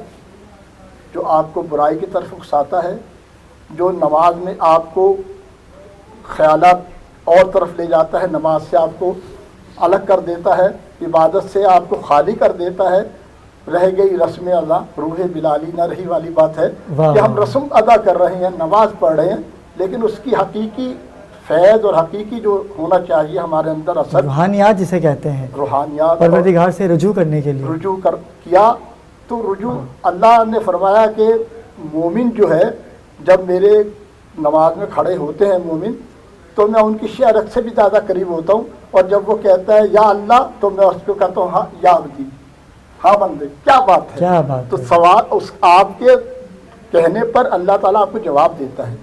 Speaker 4: جو آپ کو برائی کی طرف اکساتا ہے، جو نماز میں آپ کو خیالات اور طرف لے جاتا ہے، نماز سے آپ کو الگ کر دیتا ہے، عبادت سے آپ کو خالی کر دیتا ہے. رہ گئی رسم ادا روح بلالی نہ رہی والی بات ہے کہ ہم رسم ادا کر رہے ہیں، نماز پڑھ رہے ہیں، لیکن اس کی حقیقی فیض اور حقیقی جو ہونا چاہیے ہمارے اندر اثر،
Speaker 2: روحانیات جسے کہتے ہیں،
Speaker 4: روحانیات،
Speaker 2: پروردگار سے رجوع کرنے کے لیے
Speaker 4: رجوع کیا تو رجوع اللہ نے فرمایا کہ مومن جو ہے جب میرے نماز میں کھڑے ہوتے ہیں مومن تو میں ان کی شعرت سے بھی زیادہ قریب ہوتا ہوں. اور جب وہ کہتا ہے یا اللہ تو میں اس کو کہتا ہوں ہاں یا عبدی، ہاں بندے. کیا بات ہے،
Speaker 2: کیا بات
Speaker 4: تو
Speaker 2: ہے.
Speaker 4: سوال اس آپ کے کہنے پر اللہ تعالیٰ آپ کو جواب دیتا ہے.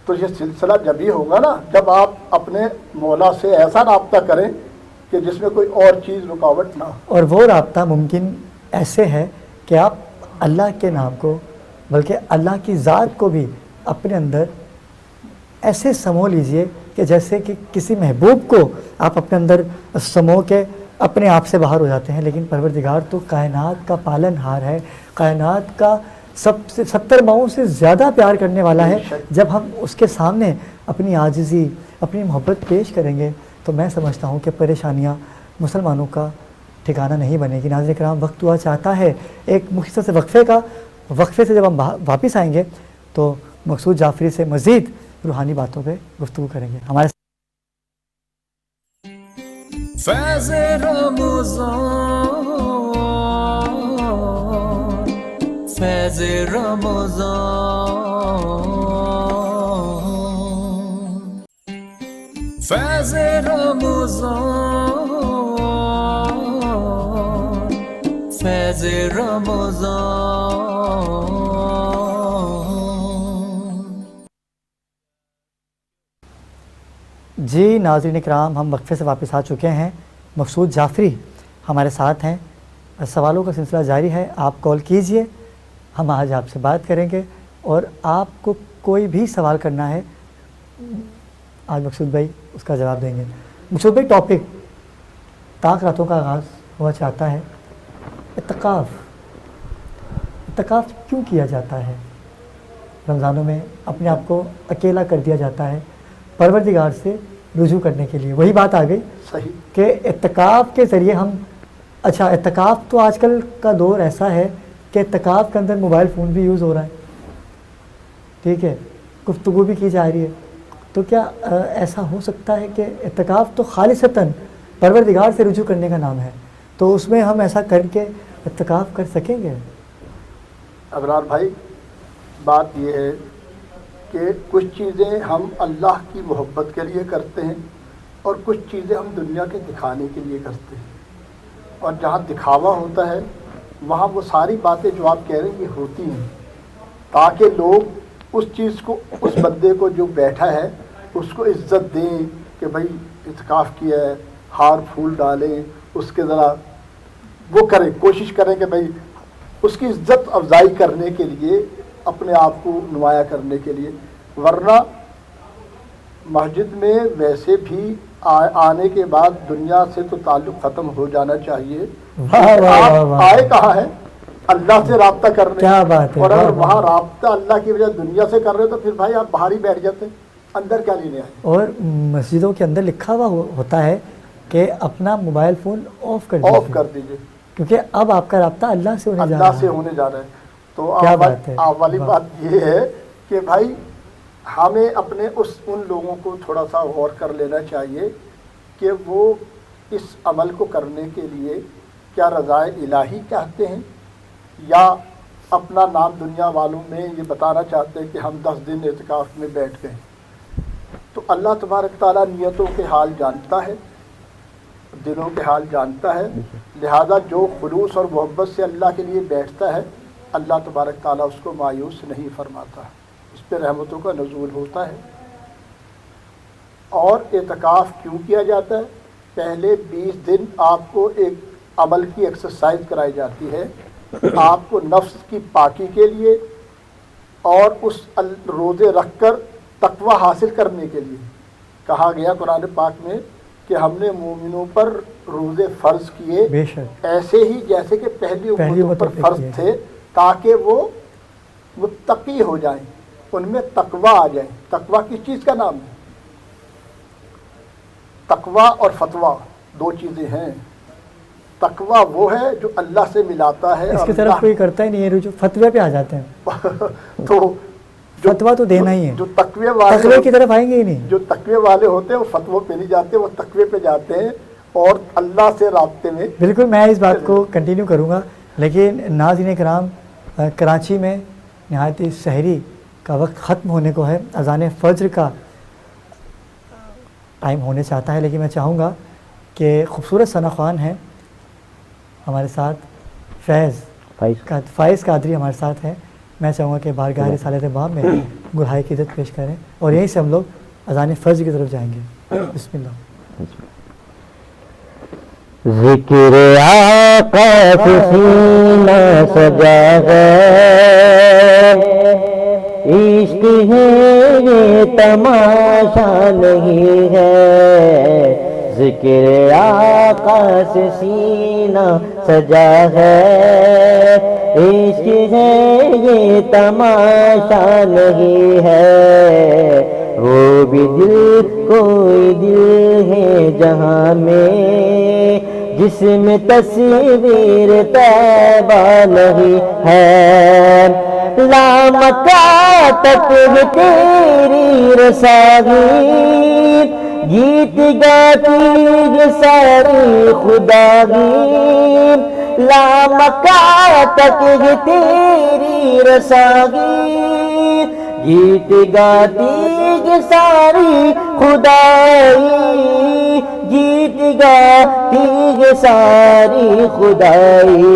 Speaker 4: تو یہ سلسلہ جب ہی ہوگا نا جب آپ اپنے مولا سے ایسا رابطہ کریں کہ جس میں کوئی اور چیز رکاوٹ نہ ہو.
Speaker 2: اور وہ رابطہ ممکن ایسے ہے کہ آپ اللہ کے نام کو بلکہ اللہ کی ذات کو بھی اپنے اندر ایسے سمو لیجئے کہ جیسے کہ کسی محبوب کو آپ اپنے اندر سمو کے اپنے آپ سے باہر ہو جاتے ہیں. لیکن پروردگار تو کائنات کا پالن ہار ہے، کائنات کا 70 ماؤں سے زیادہ پیار کرنے والا ہے. جب ہم اس کے سامنے اپنی عاجزی، اپنی محبت پیش کریں گے تو میں سمجھتا ہوں کہ پریشانیاں مسلمانوں کا ٹھکانہ نہیں بنے گی. ناظرین کرام، وقت ہوا چاہتا ہے ایک مختصر سے وقفے سے جب ہم واپس آئیں گے تو مقصود جعفری سے مزید روحانی باتوں پہ گفتگو کریں گے. ہمارے
Speaker 1: فیض رمضان، فیض رمضان، فیض رمضان، فیض رمضان.
Speaker 2: جی ناظرین اکرام، ہم وقفے سے واپس آ چکے ہیں. مقصود جعفری ہمارے ساتھ ہیں. سوالوں کا سلسلہ جاری ہے، آپ کال کیجئے، ہم آج آپ سے بات کریں گے. اور آپ کو کوئی بھی سوال کرنا ہے آج مقصود بھائی اس کا جواب دیں گے. مقصود بھائی، ٹاپک طاق راتوں کا آغاز ہوا چاہتا ہے. اعتکاف کیوں کیا جاتا ہے؟ رمضانوں میں اپنے آپ کو اکیلا کر دیا جاتا ہے پروردگار سے رجوع کرنے کے لیے. وہی بات آ گئی
Speaker 4: صحیح
Speaker 2: کہ اعتکاف کے ذریعے ہم اعتکاف تو آج کل کا دور ایسا ہے کہ اعتکاف کے اندر موبائل فون بھی یوز ہو رہا ہے, ٹھیک ہے, گفتگو بھی کی جا رہی ہے. تو کیا ایسا ہو سکتا ہے کہ اعتکاف تو خالصتاً پروردگار سے رجوع کرنے کا نام ہے, تو اس میں ہم ایسا کر کے اعتکاف کر سکیں گے؟
Speaker 4: ابرار بھائی بات یہ ہے کہ کچھ چیزیں ہم اللہ کی محبت کے لیے کرتے ہیں اور کچھ چیزیں ہم دنیا کے دکھانے کے لیے کرتے ہیں, اور جہاں دکھاوا ہوتا ہے وہاں وہ ساری باتیں جو آپ کہہ رہے ہیں یہ ہوتی ہیں تاکہ لوگ اس چیز کو, اس بندے کو جو بیٹھا ہے اس کو عزت دیں کہ بھائی اعتکاف کیا ہے, ہار پھول ڈالیں, اس کے ذرا وہ کریں, کوشش کریں کہ بھائی اس کی عزت افزائی کرنے کے لیے, اپنے آپ کو نمایاں کرنے کے لیے. ورنہ مسجد میں ویسے بھی آنے کے بعد دنیا سے تو تعلق ختم ہو جانا چاہیے. آپ آئے کہاں ہیں؟ اللہ سے رابطہ کرنے.
Speaker 2: کیا بات ہے.
Speaker 4: اور اگر وہاں رابطہ اللہ کی وجہ دنیا سے کر رہے تو پھر بھائی آپ باہر ہی بیٹھ جاتے, اندر کیا لینے آئے.
Speaker 2: اور مسجدوں کے اندر لکھا ہوا ہوتا ہے کہ اپنا موبائل فون آف کر
Speaker 4: دیجیے
Speaker 2: کیونکہ اب آپ کا رابطہ اللہ سے ہونے
Speaker 4: جا رہا ہے. تو
Speaker 2: آپ
Speaker 4: والی بات یہ ہے کہ بھائی ہمیں اپنے ان لوگوں کو تھوڑا سا غور کر لینا چاہیے کہ وہ اس عمل کو کرنے کے لیے کیا رضائے الہی چاہتے ہیں یا اپنا نام دنیا والوں میں یہ بتانا چاہتے ہیں کہ ہم 10 دن اعتکاف میں بیٹھ گئے. تو اللہ تبارک تعالیٰ نیتوں کے حال جانتا ہے, دلوں کے حال جانتا ہے. لہذا جو خلوص اور محبت سے اللہ کے لیے بیٹھتا ہے اللہ تبارک تعالیٰ اس کو مایوس نہیں فرماتا, اس پہ رحمتوں کا نزول ہوتا ہے. اور اعتکاف کیوں کیا جاتا ہے؟ پہلے 20 دن آپ کو ایک عمل کی ایکسرسائز کرائی جاتی ہے, آپ کو نفس کی پاکی کے لیے اور اس روزے رکھ کر تقوی حاصل کرنے کے لیے. کہا گیا قرآن پاک میں کہ ہم نے مومنوں پر روزے فرض کیے ایسے ہی جیسے کہ پہلی امتوں پر فرض تھے, تاکہ وہ متقی ہو جائیں, ان میں تقوی آ جائیں. تقوی کس چیز کا نام ہے؟ تقوی اور فتویٰ دو چیزیں ہیں. تقوی وہ ہے جو اللہ سے ملاتا ہے,
Speaker 2: اس کی طرف کوئی کرتا ہی نہیں ہے, جو فتوے پہ آ جاتے ہیں
Speaker 4: تو
Speaker 2: فتویٰ تو دینا ہی ہے.
Speaker 4: جو تقوی والے
Speaker 2: تقوی کی طرف آئیں گے ہی نہیں.
Speaker 4: جو تقوی والے ہوتے ہیں وہ فتووں پہ نہیں جاتے, وہ تقوی پہ جاتے ہیں اور اللہ سے رابطے میں.
Speaker 2: بالکل میں اس بات کو کنٹینیو کروں گا, لیکن ناظرین کرام کراچی میں نہایت سحری کا وقت ختم ہونے کو ہے, اذان فجر کا ٹائم ہونے چاہتا ہے, لیکن میں چاہوں گا کہ خوبصورت ثنا خوان ہیں ہمارے ساتھ, فائز قادری ہمارے ساتھ ہیں. میں چاہوں گا کہ بارگاہ رسالت باب میں گلہائے کی عزت پیش کریں اور یہیں سے ہم لوگ اذان فجر کی طرف جائیں گے. بسم اللہ.
Speaker 7: ذکر آقا سے سینہ سجا ہے, عشق ہے یہ تماشا نہیں ہے. ذکر آقا سے سینہ سجا ہے, عشق ہے یہ تماشا نہیں ہے. وہ بھی دل کوئی دل ہے جہاں میں جس میں تصویر طیبہ نہیں ہے. لامکہ تک ہے تیری رسائی, گیت گاتی ہے ساری خدائی. لامکہ تک ہے تیری رسائی, گیت گاتی ہے ساری خدائی. گیت گاتی ہے ساری خدائی.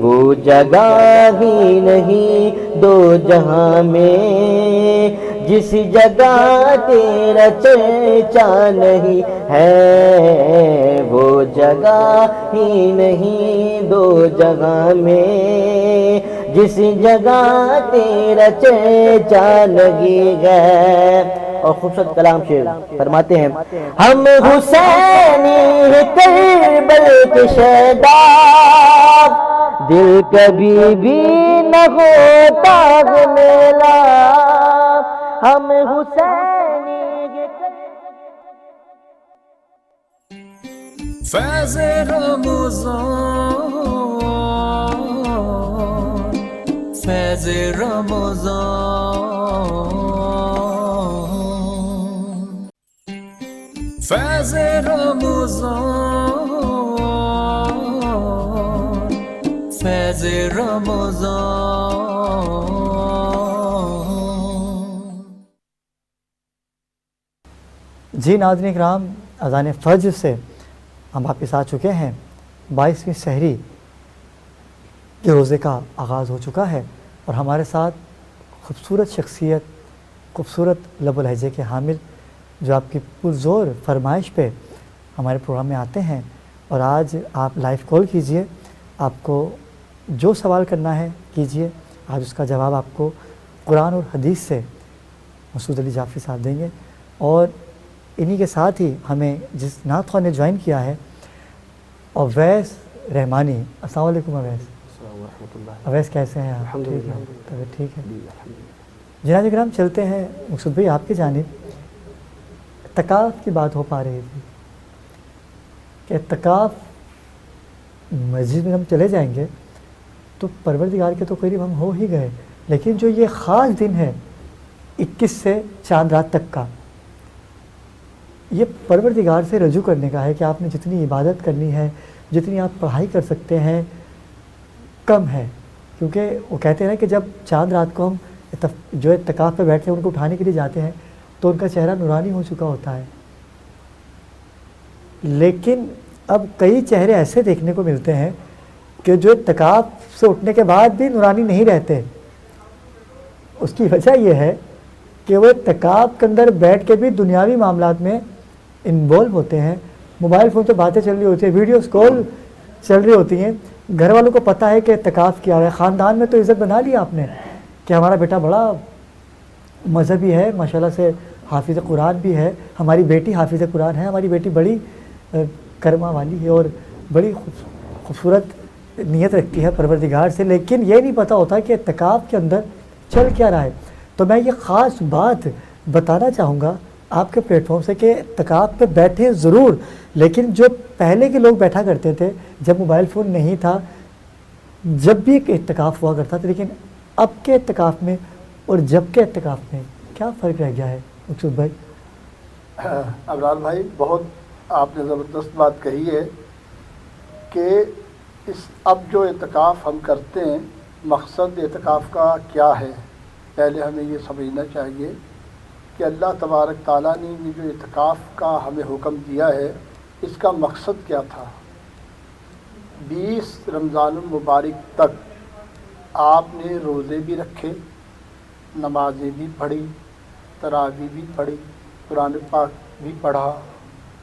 Speaker 7: وہ جگہ ہی نہیں دو جہاں میں جس جگہ تیرا چرچا نہیں ہے. وہ جگہ ہی نہیں دو جگہ میں جس جگہ تیرا چرچا نہیں ہے. اور خوبصورت کلام شعر فرماتے ہیں, ہم حسینی کربل کے شہدا دل کبھی بھی نہ ہوتا ہے میلا ہم حسینی کے
Speaker 1: فیض رمضان فیض رمضان فیض رمضان فیض رمضان.
Speaker 2: جی ناظرین اکرام، اذان فجر سے ہم واپس آ چکے ہیں. 22ویں سحری کے روزے کا آغاز ہو چکا ہے اور ہمارے ساتھ خوبصورت شخصیت، خوبصورت لب و لہجے کے حامل جو آپ کی پرزور فرمائش پہ ہمارے پروگرام میں آتے ہیں. اور آج آپ لائیو کال کیجئے، آپ کو جو سوال کرنا ہے کیجئے. آج اس کا جواب آپ کو قرآن اور حدیث سے مسعود علی جعفری صاحب دیں گے. اور انہی کے ساتھ ہی ہمیں جس نعت خواہ نے جوائن کیا ہے اویس رحمانی. السلام علیکم اویس. اویس کیسے ہیں آپ؟ ٹھیک ہے، طبیعت ٹھیک ہے؟ جناب اکرام چلتے ہیں مقصود بھائی آپ کی جانب. اعتکاف کی بات ہو پا رہی تھی کہ اعتکاف مسجد میں ہم چلے جائیں گے تو پروردگار کے تو قریب ہم ہو ہی گئے، لیکن جو یہ خاص دن ہے 21 سے چاند رات تک کا، یہ پروردگار سے رجوع کرنے کا ہے کہ آپ نے جتنی عبادت کرنی ہے، جتنی آپ پڑھائی کر سکتے ہیں کم ہے. کیونکہ وہ کہتے ہیں کہ جب چاند رات کو ہم جو اعتکاف پہ بیٹھتے ہیں ان کو اٹھانے کے لیے جاتے ہیں تو ان کا چہرہ نورانی ہو چکا ہوتا ہے. لیکن اب کئی چہرے ایسے دیکھنے کو ملتے ہیں کہ جو اعتکاف سے اٹھنے کے بعد بھی نورانی نہیں رہتے. اس کی وجہ یہ ہے کہ وہ اعتکاف کے اندر بیٹھ کے بھی دنیاوی معاملات میں انوالو ہوتے ہیں. موبائل فون پہ باتیں چل رہی ہوتی ہیں، ویڈیوز کال چل رہی ہوتی ہیں. گھر والوں کو پتہ ہے کہ اعتکاف کیا ہے. خاندان میں تو عزت بنا لی آپ نے کہ ہمارا بیٹا بڑا مذہبی ہے، ماشاءاللہ سے حافظ قرآن بھی ہے، ہماری بیٹی حافظ قرآن ہے، ہماری بیٹی بڑی کرما والی ہے اور بڑی خوبصورت نیت رکھتی ہے پروردگار سے. لیکن یہ نہیں پتہ ہوتا کہ اعتکاف کے اندر چل کیا رہا ہے. تو میں یہ خاص بات بتانا چاہوں گا آپ کے پلیٹ فارم سے کہ اعتکاف پہ بیٹھیں ضرور، لیکن جو پہلے کے لوگ بیٹھا کرتے تھے جب موبائل فون نہیں تھا، جب بھی ایک اعتکاف ہوا کرتا تھا، لیکن اب کے اعتکاف میں اور جب کے اعتکاف میں کیا فرق رہ گیا ہے مقصود بھائی؟
Speaker 4: ابرار بھائی، بہت آپ نے زبردست بات کہی ہے کہ اب جو اعتکاف ہم کرتے ہیں، مقصد اعتکاف کا کیا ہے. پہلے ہمیں یہ سمجھنا چاہیے کہ اللہ تبارک تعالیٰ نے یہ جو اعتکاف کا ہمیں حکم دیا ہے اس کا مقصد کیا تھا. 20 رمضان المبارک تک آپ نے روزے بھی رکھے، نمازیں بھی پڑھی، تراویح بھی پڑھی، قرآن پاک بھی پڑھا،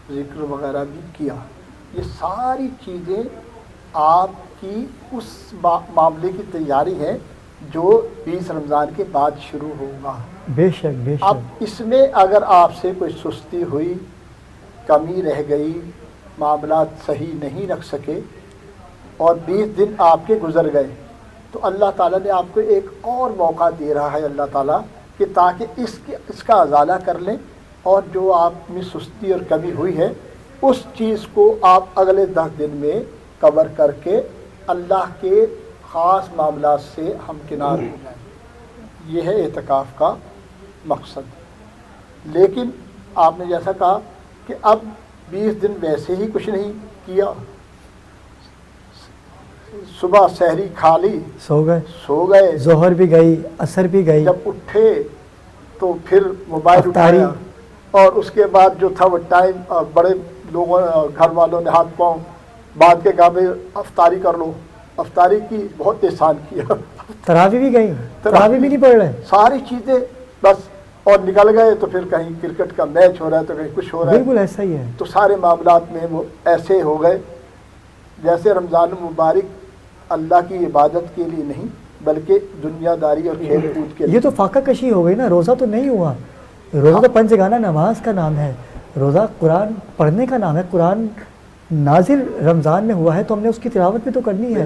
Speaker 4: ذکر وغیرہ بھی کیا. یہ ساری چیزیں آپ کی اس معاملے کی تیاری ہے جو 20 رمضان کے بعد شروع ہوگا.
Speaker 2: بے شک بے شک.
Speaker 4: اب اس میں اگر آپ سے کوئی سستی ہوئی، کمی رہ گئی، معاملات صحیح نہیں رکھ سکے اور 20 دن آپ کے گزر گئے تو اللہ تعالیٰ نے آپ کو ایک اور موقع دے رہا ہے اللہ تعالیٰ کہ تاکہ اس کا ازالہ کر لیں اور جو آپ میں سستی اور کمی ہوئی ہے اس چیز کو آپ اگلے 10 دن میں کور کر کے اللہ کے خاص معاملات سے ہمکنار ہو جائیں. یہ ہے اعتکاف کا مقصد. لیکن آپ نے جیسا کہا کہ اب 20 دن ویسے ہی کچھ نہیں کیا، صبح سحری کھا لی، سو گئے،
Speaker 2: ظہر بھی گئی، عصر بھی گئی،
Speaker 4: جب اٹھے تو پھر موبائل اٹھایا اور اس کے بعد جو تھا وہ ٹائم بڑے لوگوں گھر والوں نے ہاتھ پاؤں بعد کے کہا میں افطاری کر لو. افطاری کی بہت احسان کیا.
Speaker 2: تراویح بھی گئی، تراویح بھی نہیں پڑھ رہے،
Speaker 4: ساری چیزیں بس، اور نکل گئے تو پھر کہیں کرکٹ کا میچ ہو رہا ہے تو کہیں کچھ ہو رہا ہے.
Speaker 2: بالکل ایسا ہی ہے.
Speaker 4: تو سارے معاملات میں وہ ایسے ہو گئے جیسے رمضان المبارک اللہ کی عبادت کے لیے نہیں بلکہ دنیا داری اور کھیل کود کے لیے.
Speaker 2: یہ تو فاقہ کشی ہو گئی نا. روزہ تو نہیں ہوا، روزہ تو پنجگانہ نماز کا نام ہے، روزہ قرآن پڑھنے کا نام ہے. قرآن نازل رمضان میں ہوا ہے تو ہم نے اس کی تلاوت بھی تو کرنی ہے.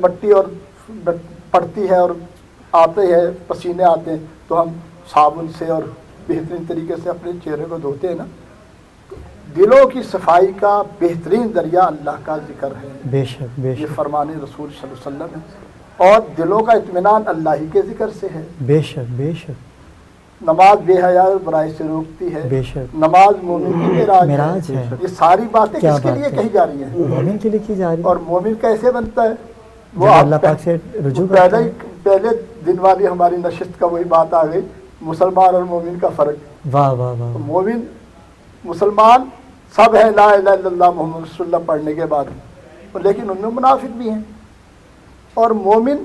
Speaker 4: مٹی اور پڑتی ہے اور آتے ہیں پسینے آتے ہیں تو ہم صابن سے اور بہترین طریقے سے اپنے چہرے کو دھوتے ہیں نا. دلوں کی صفائی کا بہترین ذریعہ اللہ کا ذکر ہے.
Speaker 2: بے شک بے
Speaker 4: یہ
Speaker 2: شک
Speaker 4: فرمان رسول صلی اللہ علیہ وسلم ہے. اور دلوں کا اطمینان اللہ ہی کے ذکر سے ہے.
Speaker 2: بے شک بے شک.
Speaker 4: نماز بے حیا اور برائی سے روکتی ہے.
Speaker 2: بے شک.
Speaker 4: نماز مومن کی معراج ہے. یہ ساری باتیں کس کے لیے کہی جا رہی ہیں؟
Speaker 2: مومن کے لیے کی جا رہی ہے.
Speaker 4: اور مومن کیسے بنتا ہے؟
Speaker 2: وہ اللہ پاک سے رجوع کرتا ہے.
Speaker 4: پہلے دن والی ہماری نشست کا وہی بات آ گئی، مسلمان اور مومن کا فرق.
Speaker 2: واہ واہ واہ.
Speaker 4: مومن مسلمان سب ہے لا الہ الا اللہ محمد رسول اللہ پڑھنے کے بعد، لیکن ان میں منافق بھی ہیں. اور مومن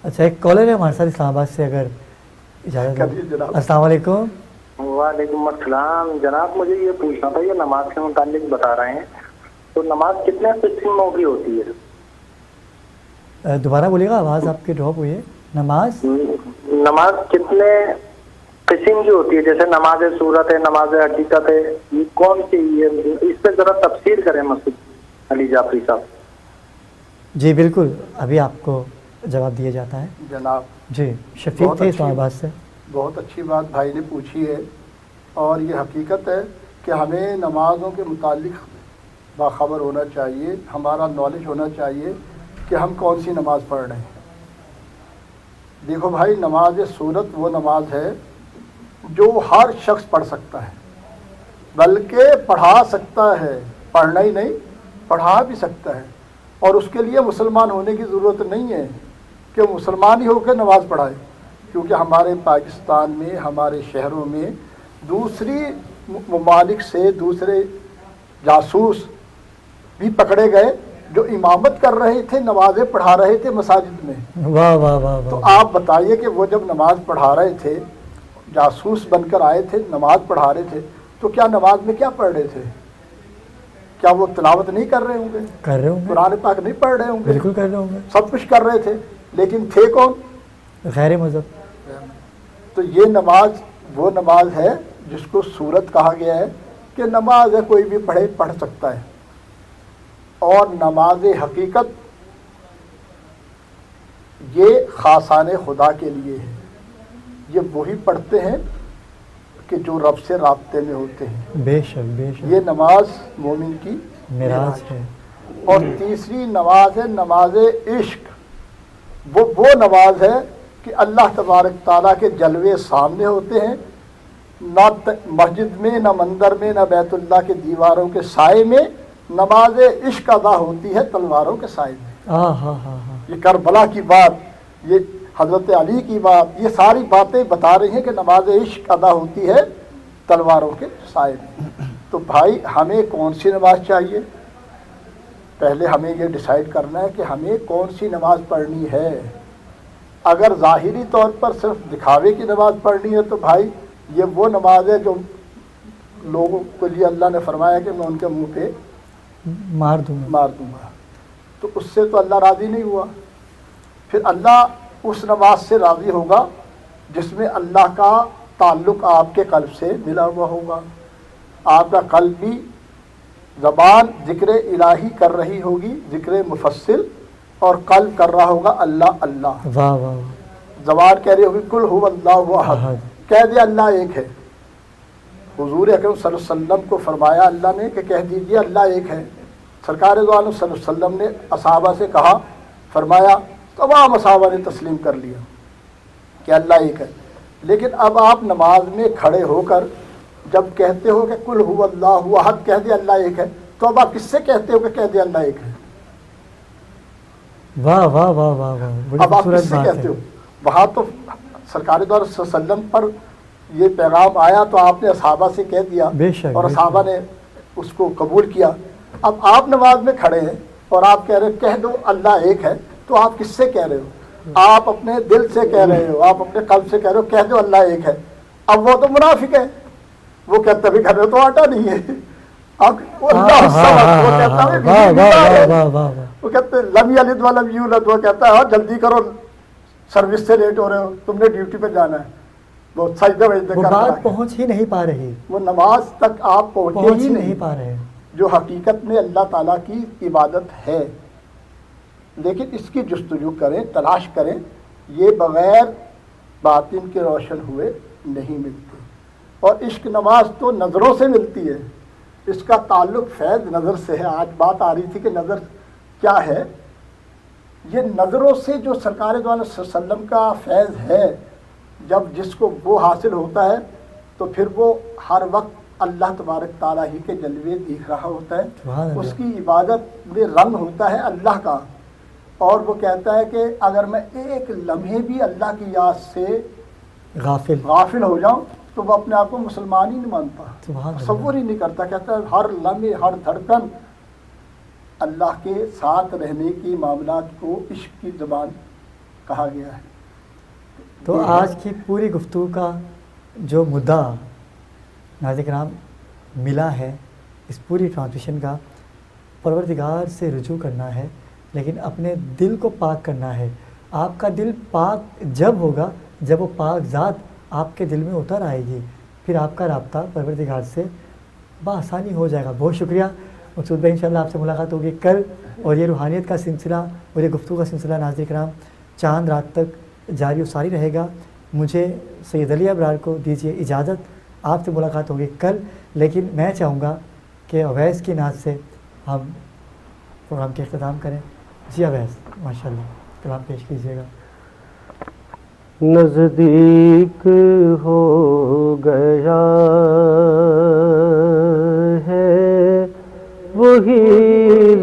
Speaker 2: اچھا ایک کالر ہے ہمارے ساتھ اسلام آباد سے، اگر اجازت
Speaker 4: کبھی جناب.
Speaker 2: السلام علیکم.
Speaker 5: وعلیکم السلام جناب، مجھے یہ پوچھنا تھا، یہ نماز کے متعلق بتا رہے ہیں تو نماز کتنے قسموں کی ہوتی ہے؟
Speaker 2: دوبارہ بولیے گا، آواز آپ کی ڈراپ ہوئی ہے. نماز
Speaker 5: کتنے قسم کی ہوتی ہے؟ جیسے نماز صورت ہے، نماز حقیقت ہے، یہ کون سی ہے؟ اس پہ ذرا تفصیل کریں مسعود علی جعفری صاحب.
Speaker 2: جی بالکل، ابھی آپ کو جواب دیا جاتا ہے
Speaker 4: جناب.
Speaker 2: جی شفیق تھے اسلام آباد سے.
Speaker 4: بہت اچھی بات بھائی نے پوچھی ہے، اور یہ حقیقت ہے کہ ہمیں نمازوں کے متعلق باخبر ہونا چاہیے، ہمارا نالج ہونا چاہیے کہ ہم کون سی نماز پڑھ رہے ہیں. دیکھو بھائی، نماز صورت وہ نماز ہے جو ہر شخص پڑھ سکتا ہے، بلکہ پڑھا سکتا ہے. پڑھنا ہی نہیں، پڑھا بھی سکتا ہے. اور اس کے لیے مسلمان ہونے کی ضرورت نہیں ہے کہ مسلمان ہی ہو کے نماز پڑھائے، کیونکہ ہمارے پاکستان میں، ہمارے شہروں میں دوسری ممالک سے دوسرے جاسوس بھی پکڑے گئے جو امامت کر رہے تھے، نمازیں پڑھا رہے تھے مساجد میں.
Speaker 2: واہ واہ واہ.
Speaker 4: تو آپ بتائیے کہ وہ جب نماز پڑھا رہے تھے، جاسوس بن کر آئے تھے، نماز پڑھا رہے تھے، تو کیا نماز میں کیا پڑھ رہے تھے؟ کیا وہ تلاوت نہیں کر رہے ہوں گے؟
Speaker 2: کر رہے ہوں گے.
Speaker 4: قرآن پاک نہیں پڑھ رہے ہوں گے؟
Speaker 2: بالکل کر رہے ہوں گے.
Speaker 4: سب کچھ کر رہے تھے، لیکن تھے کون؟
Speaker 2: غیر مذہب.
Speaker 4: تو یہ نماز وہ نماز ہے جس کو صورت کہا گیا ہے کہ نماز ہے کوئی بھی پڑھ سکتا ہے. اور نماز حقیقت یہ خاصان خدا کے لیے ہے. یہ وہی پڑھتے ہیں کہ جو رب سے رابطے میں ہوتے ہیں.
Speaker 2: بے شک بے شک.
Speaker 4: یہ نماز مومن کی
Speaker 2: معراج ہے.
Speaker 4: اور تیسری نماز ہے نماز عشق. وہ نماز ہے کہ اللہ تبارک تعالیٰ کے جلوے سامنے ہوتے ہیں، نہ مسجد میں، نہ مندر میں، نہ بیت اللہ کے دیواروں کے سائے میں. نماز عشق ادا ہوتی ہے تلواروں کے سائے میں. یہ کربلا کی بات، یہ حضرت علی کی بات، یہ ساری باتیں بتا رہی ہیں کہ نماز عشق ادا ہوتی ہے تلواروں کے سائے میں. تو بھائی ہمیں کون سی نماز چاہیے؟ پہلے ہمیں یہ ڈیسائیڈ کرنا ہے کہ ہمیں کون سی نماز پڑھنی ہے. اگر ظاہری طور پر صرف دکھاوے کی نماز پڑھنی ہے تو بھائی یہ وہ نماز ہے جو لوگوں کے لیے اللہ نے فرمایا کہ میں ان کے منہ پہ
Speaker 2: مار دوں گا.
Speaker 4: تو اس سے تو اللہ راضی نہیں ہوا. پھر اللہ اس نماز سے راضی ہوگا جس میں اللہ کا تعلق آپ کے قلب سے ملا ہوا ہوگا. آپ کا قلب بھی، زبان ذکر الہی کر رہی ہوگی، ذکر مفصل، اور قلب کر رہا ہوگا اللہ اللہ.
Speaker 2: واہ واہ.
Speaker 4: زبان کہہ رہی ہوگی کل هو اللہ احد، کہہ دیا اللہ ایک ہے. حضور اکرم صلی اللہ علیہ وسلم کو فرمایا اللہ نے کہ کہہ دیجیے اللہ ایک ہے. سرکار دو عالم صلی اللہ علیہ وسلم نے اصحابہ سے کہا، فرمایا، تمام اصحابہ نے تسلیم کر لیا کہ اللہ ایک ہے. لیکن اب آپ نماز میں کھڑے ہو کر جب کہتے ہو کہ کل هو اللہ احد، کہہ دیا اللہ ایک ہے، تو اب آپ کس سے کہتے ہو کہ کہہ دیا اللہ ایک ہے؟
Speaker 2: واہ واہ واہ واہ واہ.
Speaker 4: اب آپ کس سے کہتے ہو؟ وہاں تو سرکار دو عالم صلی اللہ علیہ وسلم پر یہ پیغام آیا تو آپ نے اصحابہ سے کہہ دیا اور اصحابہ نے اس کو قبول کیا. اب آپ نماز میں کھڑے ہیں اور آپ کہہ رہے کہہ دو اللہ ایک ہے، تو آپ کس سے کہہ رہے ہو؟ آپ اپنے دل سے کہہ رہے ہو، آپ اپنے قلب سے کہہ رہے ہو کہہ دو اللہ ایک ہے. اب وہ تو منافق ہے، وہ کہتا بھی گھر میں تو آٹا نہیں ہے. اب وہ کہتے لم یلد ولم یولد، وہ کہتا ہے جلدی کرو سروس سے لیٹ ہو رہے ہو، تم نے ڈیوٹی پہ جانا ہے. وہ سجدہ وجدہ
Speaker 2: وہ بات پہنچ ہی نہیں پا رہی،
Speaker 4: وہ نماز تک آپ پہنچ ہی نہیں
Speaker 2: پا رہے.
Speaker 4: جو حقیقت میں اللہ تعالیٰ کی عبادت ہے لیکن اس کی جستجو کریں، تلاش کریں، یہ بغیر باطن کے روشن ہوئے نہیں ملتے. اور عشق نواز تو نظروں سے ملتی ہے، اس کا تعلق فیض نظر سے ہے. آج بات آ رہی تھی کہ نظر کیا ہے. یہ نظروں سے جو سرکار دو عالم صلی اللہ علیہ وسلم کا فیض ہے، جب جس کو وہ حاصل ہوتا ہے تو پھر وہ ہر وقت اللہ تبارک تعالیٰ ہی کے جلوے دیکھ رہا ہوتا ہے. اس کی عبادت میں رنگ ہوتا ہے اللہ کا، اور وہ کہتا ہے کہ اگر میں ایک لمحے بھی اللہ کی یاد سے غافل ہو جاؤں تو وہ اپنے آپ کو مسلمان ہی نہیں مانتا، تصور ہی نہیں کرتا. کہتا ہے ہر لمحے ہر دھڑکن اللہ کے ساتھ رہنے کی معاملات کو عشق کی زبان کہا گیا ہے.
Speaker 2: تو آج کی پوری گفتگو کا جو مدعا ناظرین کرام ملا ہے، اس پوری ٹرانسمیشن کا پروردگار سے رجوع کرنا ہے، لیکن اپنے دل کو پاک کرنا ہے. آپ کا دل پاک جب ہوگا جب وہ پاک ذات آپ کے دل میں اتر آئے گی، پھر آپ کا رابطہ پروردگار سے بآسانی ہو جائے گا. بہت شکریہ مقصود بھائی، انشاءاللہ آپ سے ملاقات ہوگی کل. اور یہ روحانیت کا سلسلہ اور یہ گفتگو کا سلسلہ ناظرین کرام چاند رات تک جاری و ساری رہے گا. مجھے سید علی ابرار کو دیجیے اجازت، آپ سے ملاقات ہوگی کل. لیکن میں چاہوں گا کہ اویس کی نعت سے ہم پروگرام کے اختتام کریں. جی اویس ماشاءاللہ کلام پیش کیجیے گا.
Speaker 7: نزدیک ہو گیا ہے وہی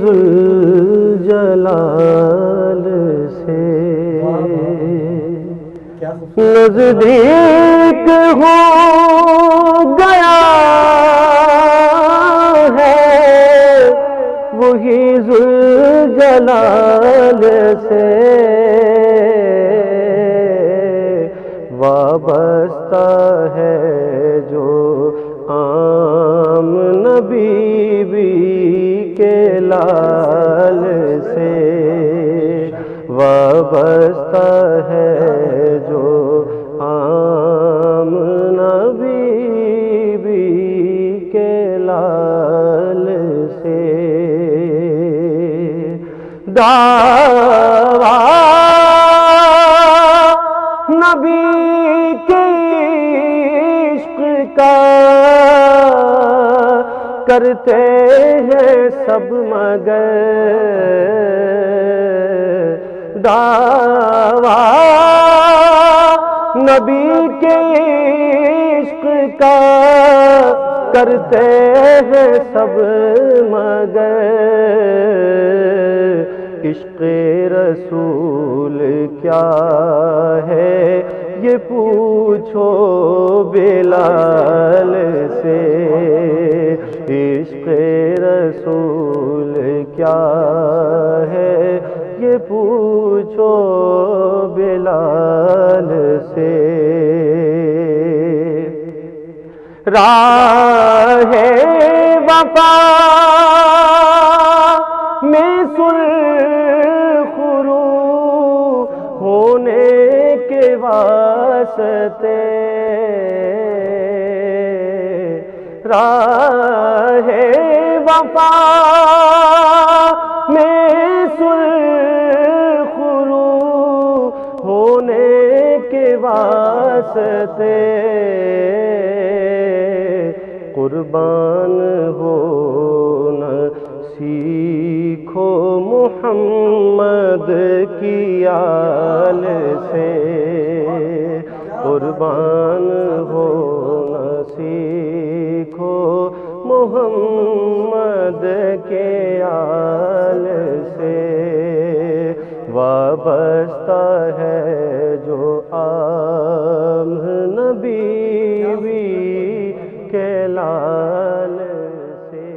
Speaker 7: ذوالجلال سے، نزدیک ہو گیا ہے وہی ذوالجلال سے، وابستہ ہے جو عام نبی بھی کے لال سے، وابستہ ہے جو عام نبی بھی کے لال سے. دعویٰ نبی کے عشق کا کرتے ہیں سب مگر دعویٰ نبی کے عشق کا کرتے ہیں سب مگر عشق رسول کیا ہے یہ پوچھو بلال سے، عشق رسول کیا ہے یہ پوچھو بلال سے. راہ وفا میں سرخ رو ہونے کے واسطے، راہ وفا میں سرخ رو ہونے کے واسطے، قربان ہونا سیکھو محمد کی آل سے، قربان ہونا سیکھو محمد کے آل سے، وابستہ ہے جو عام نبی کے لال سے.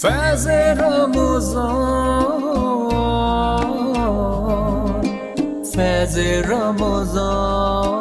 Speaker 1: فیض رمضان فیض رمضان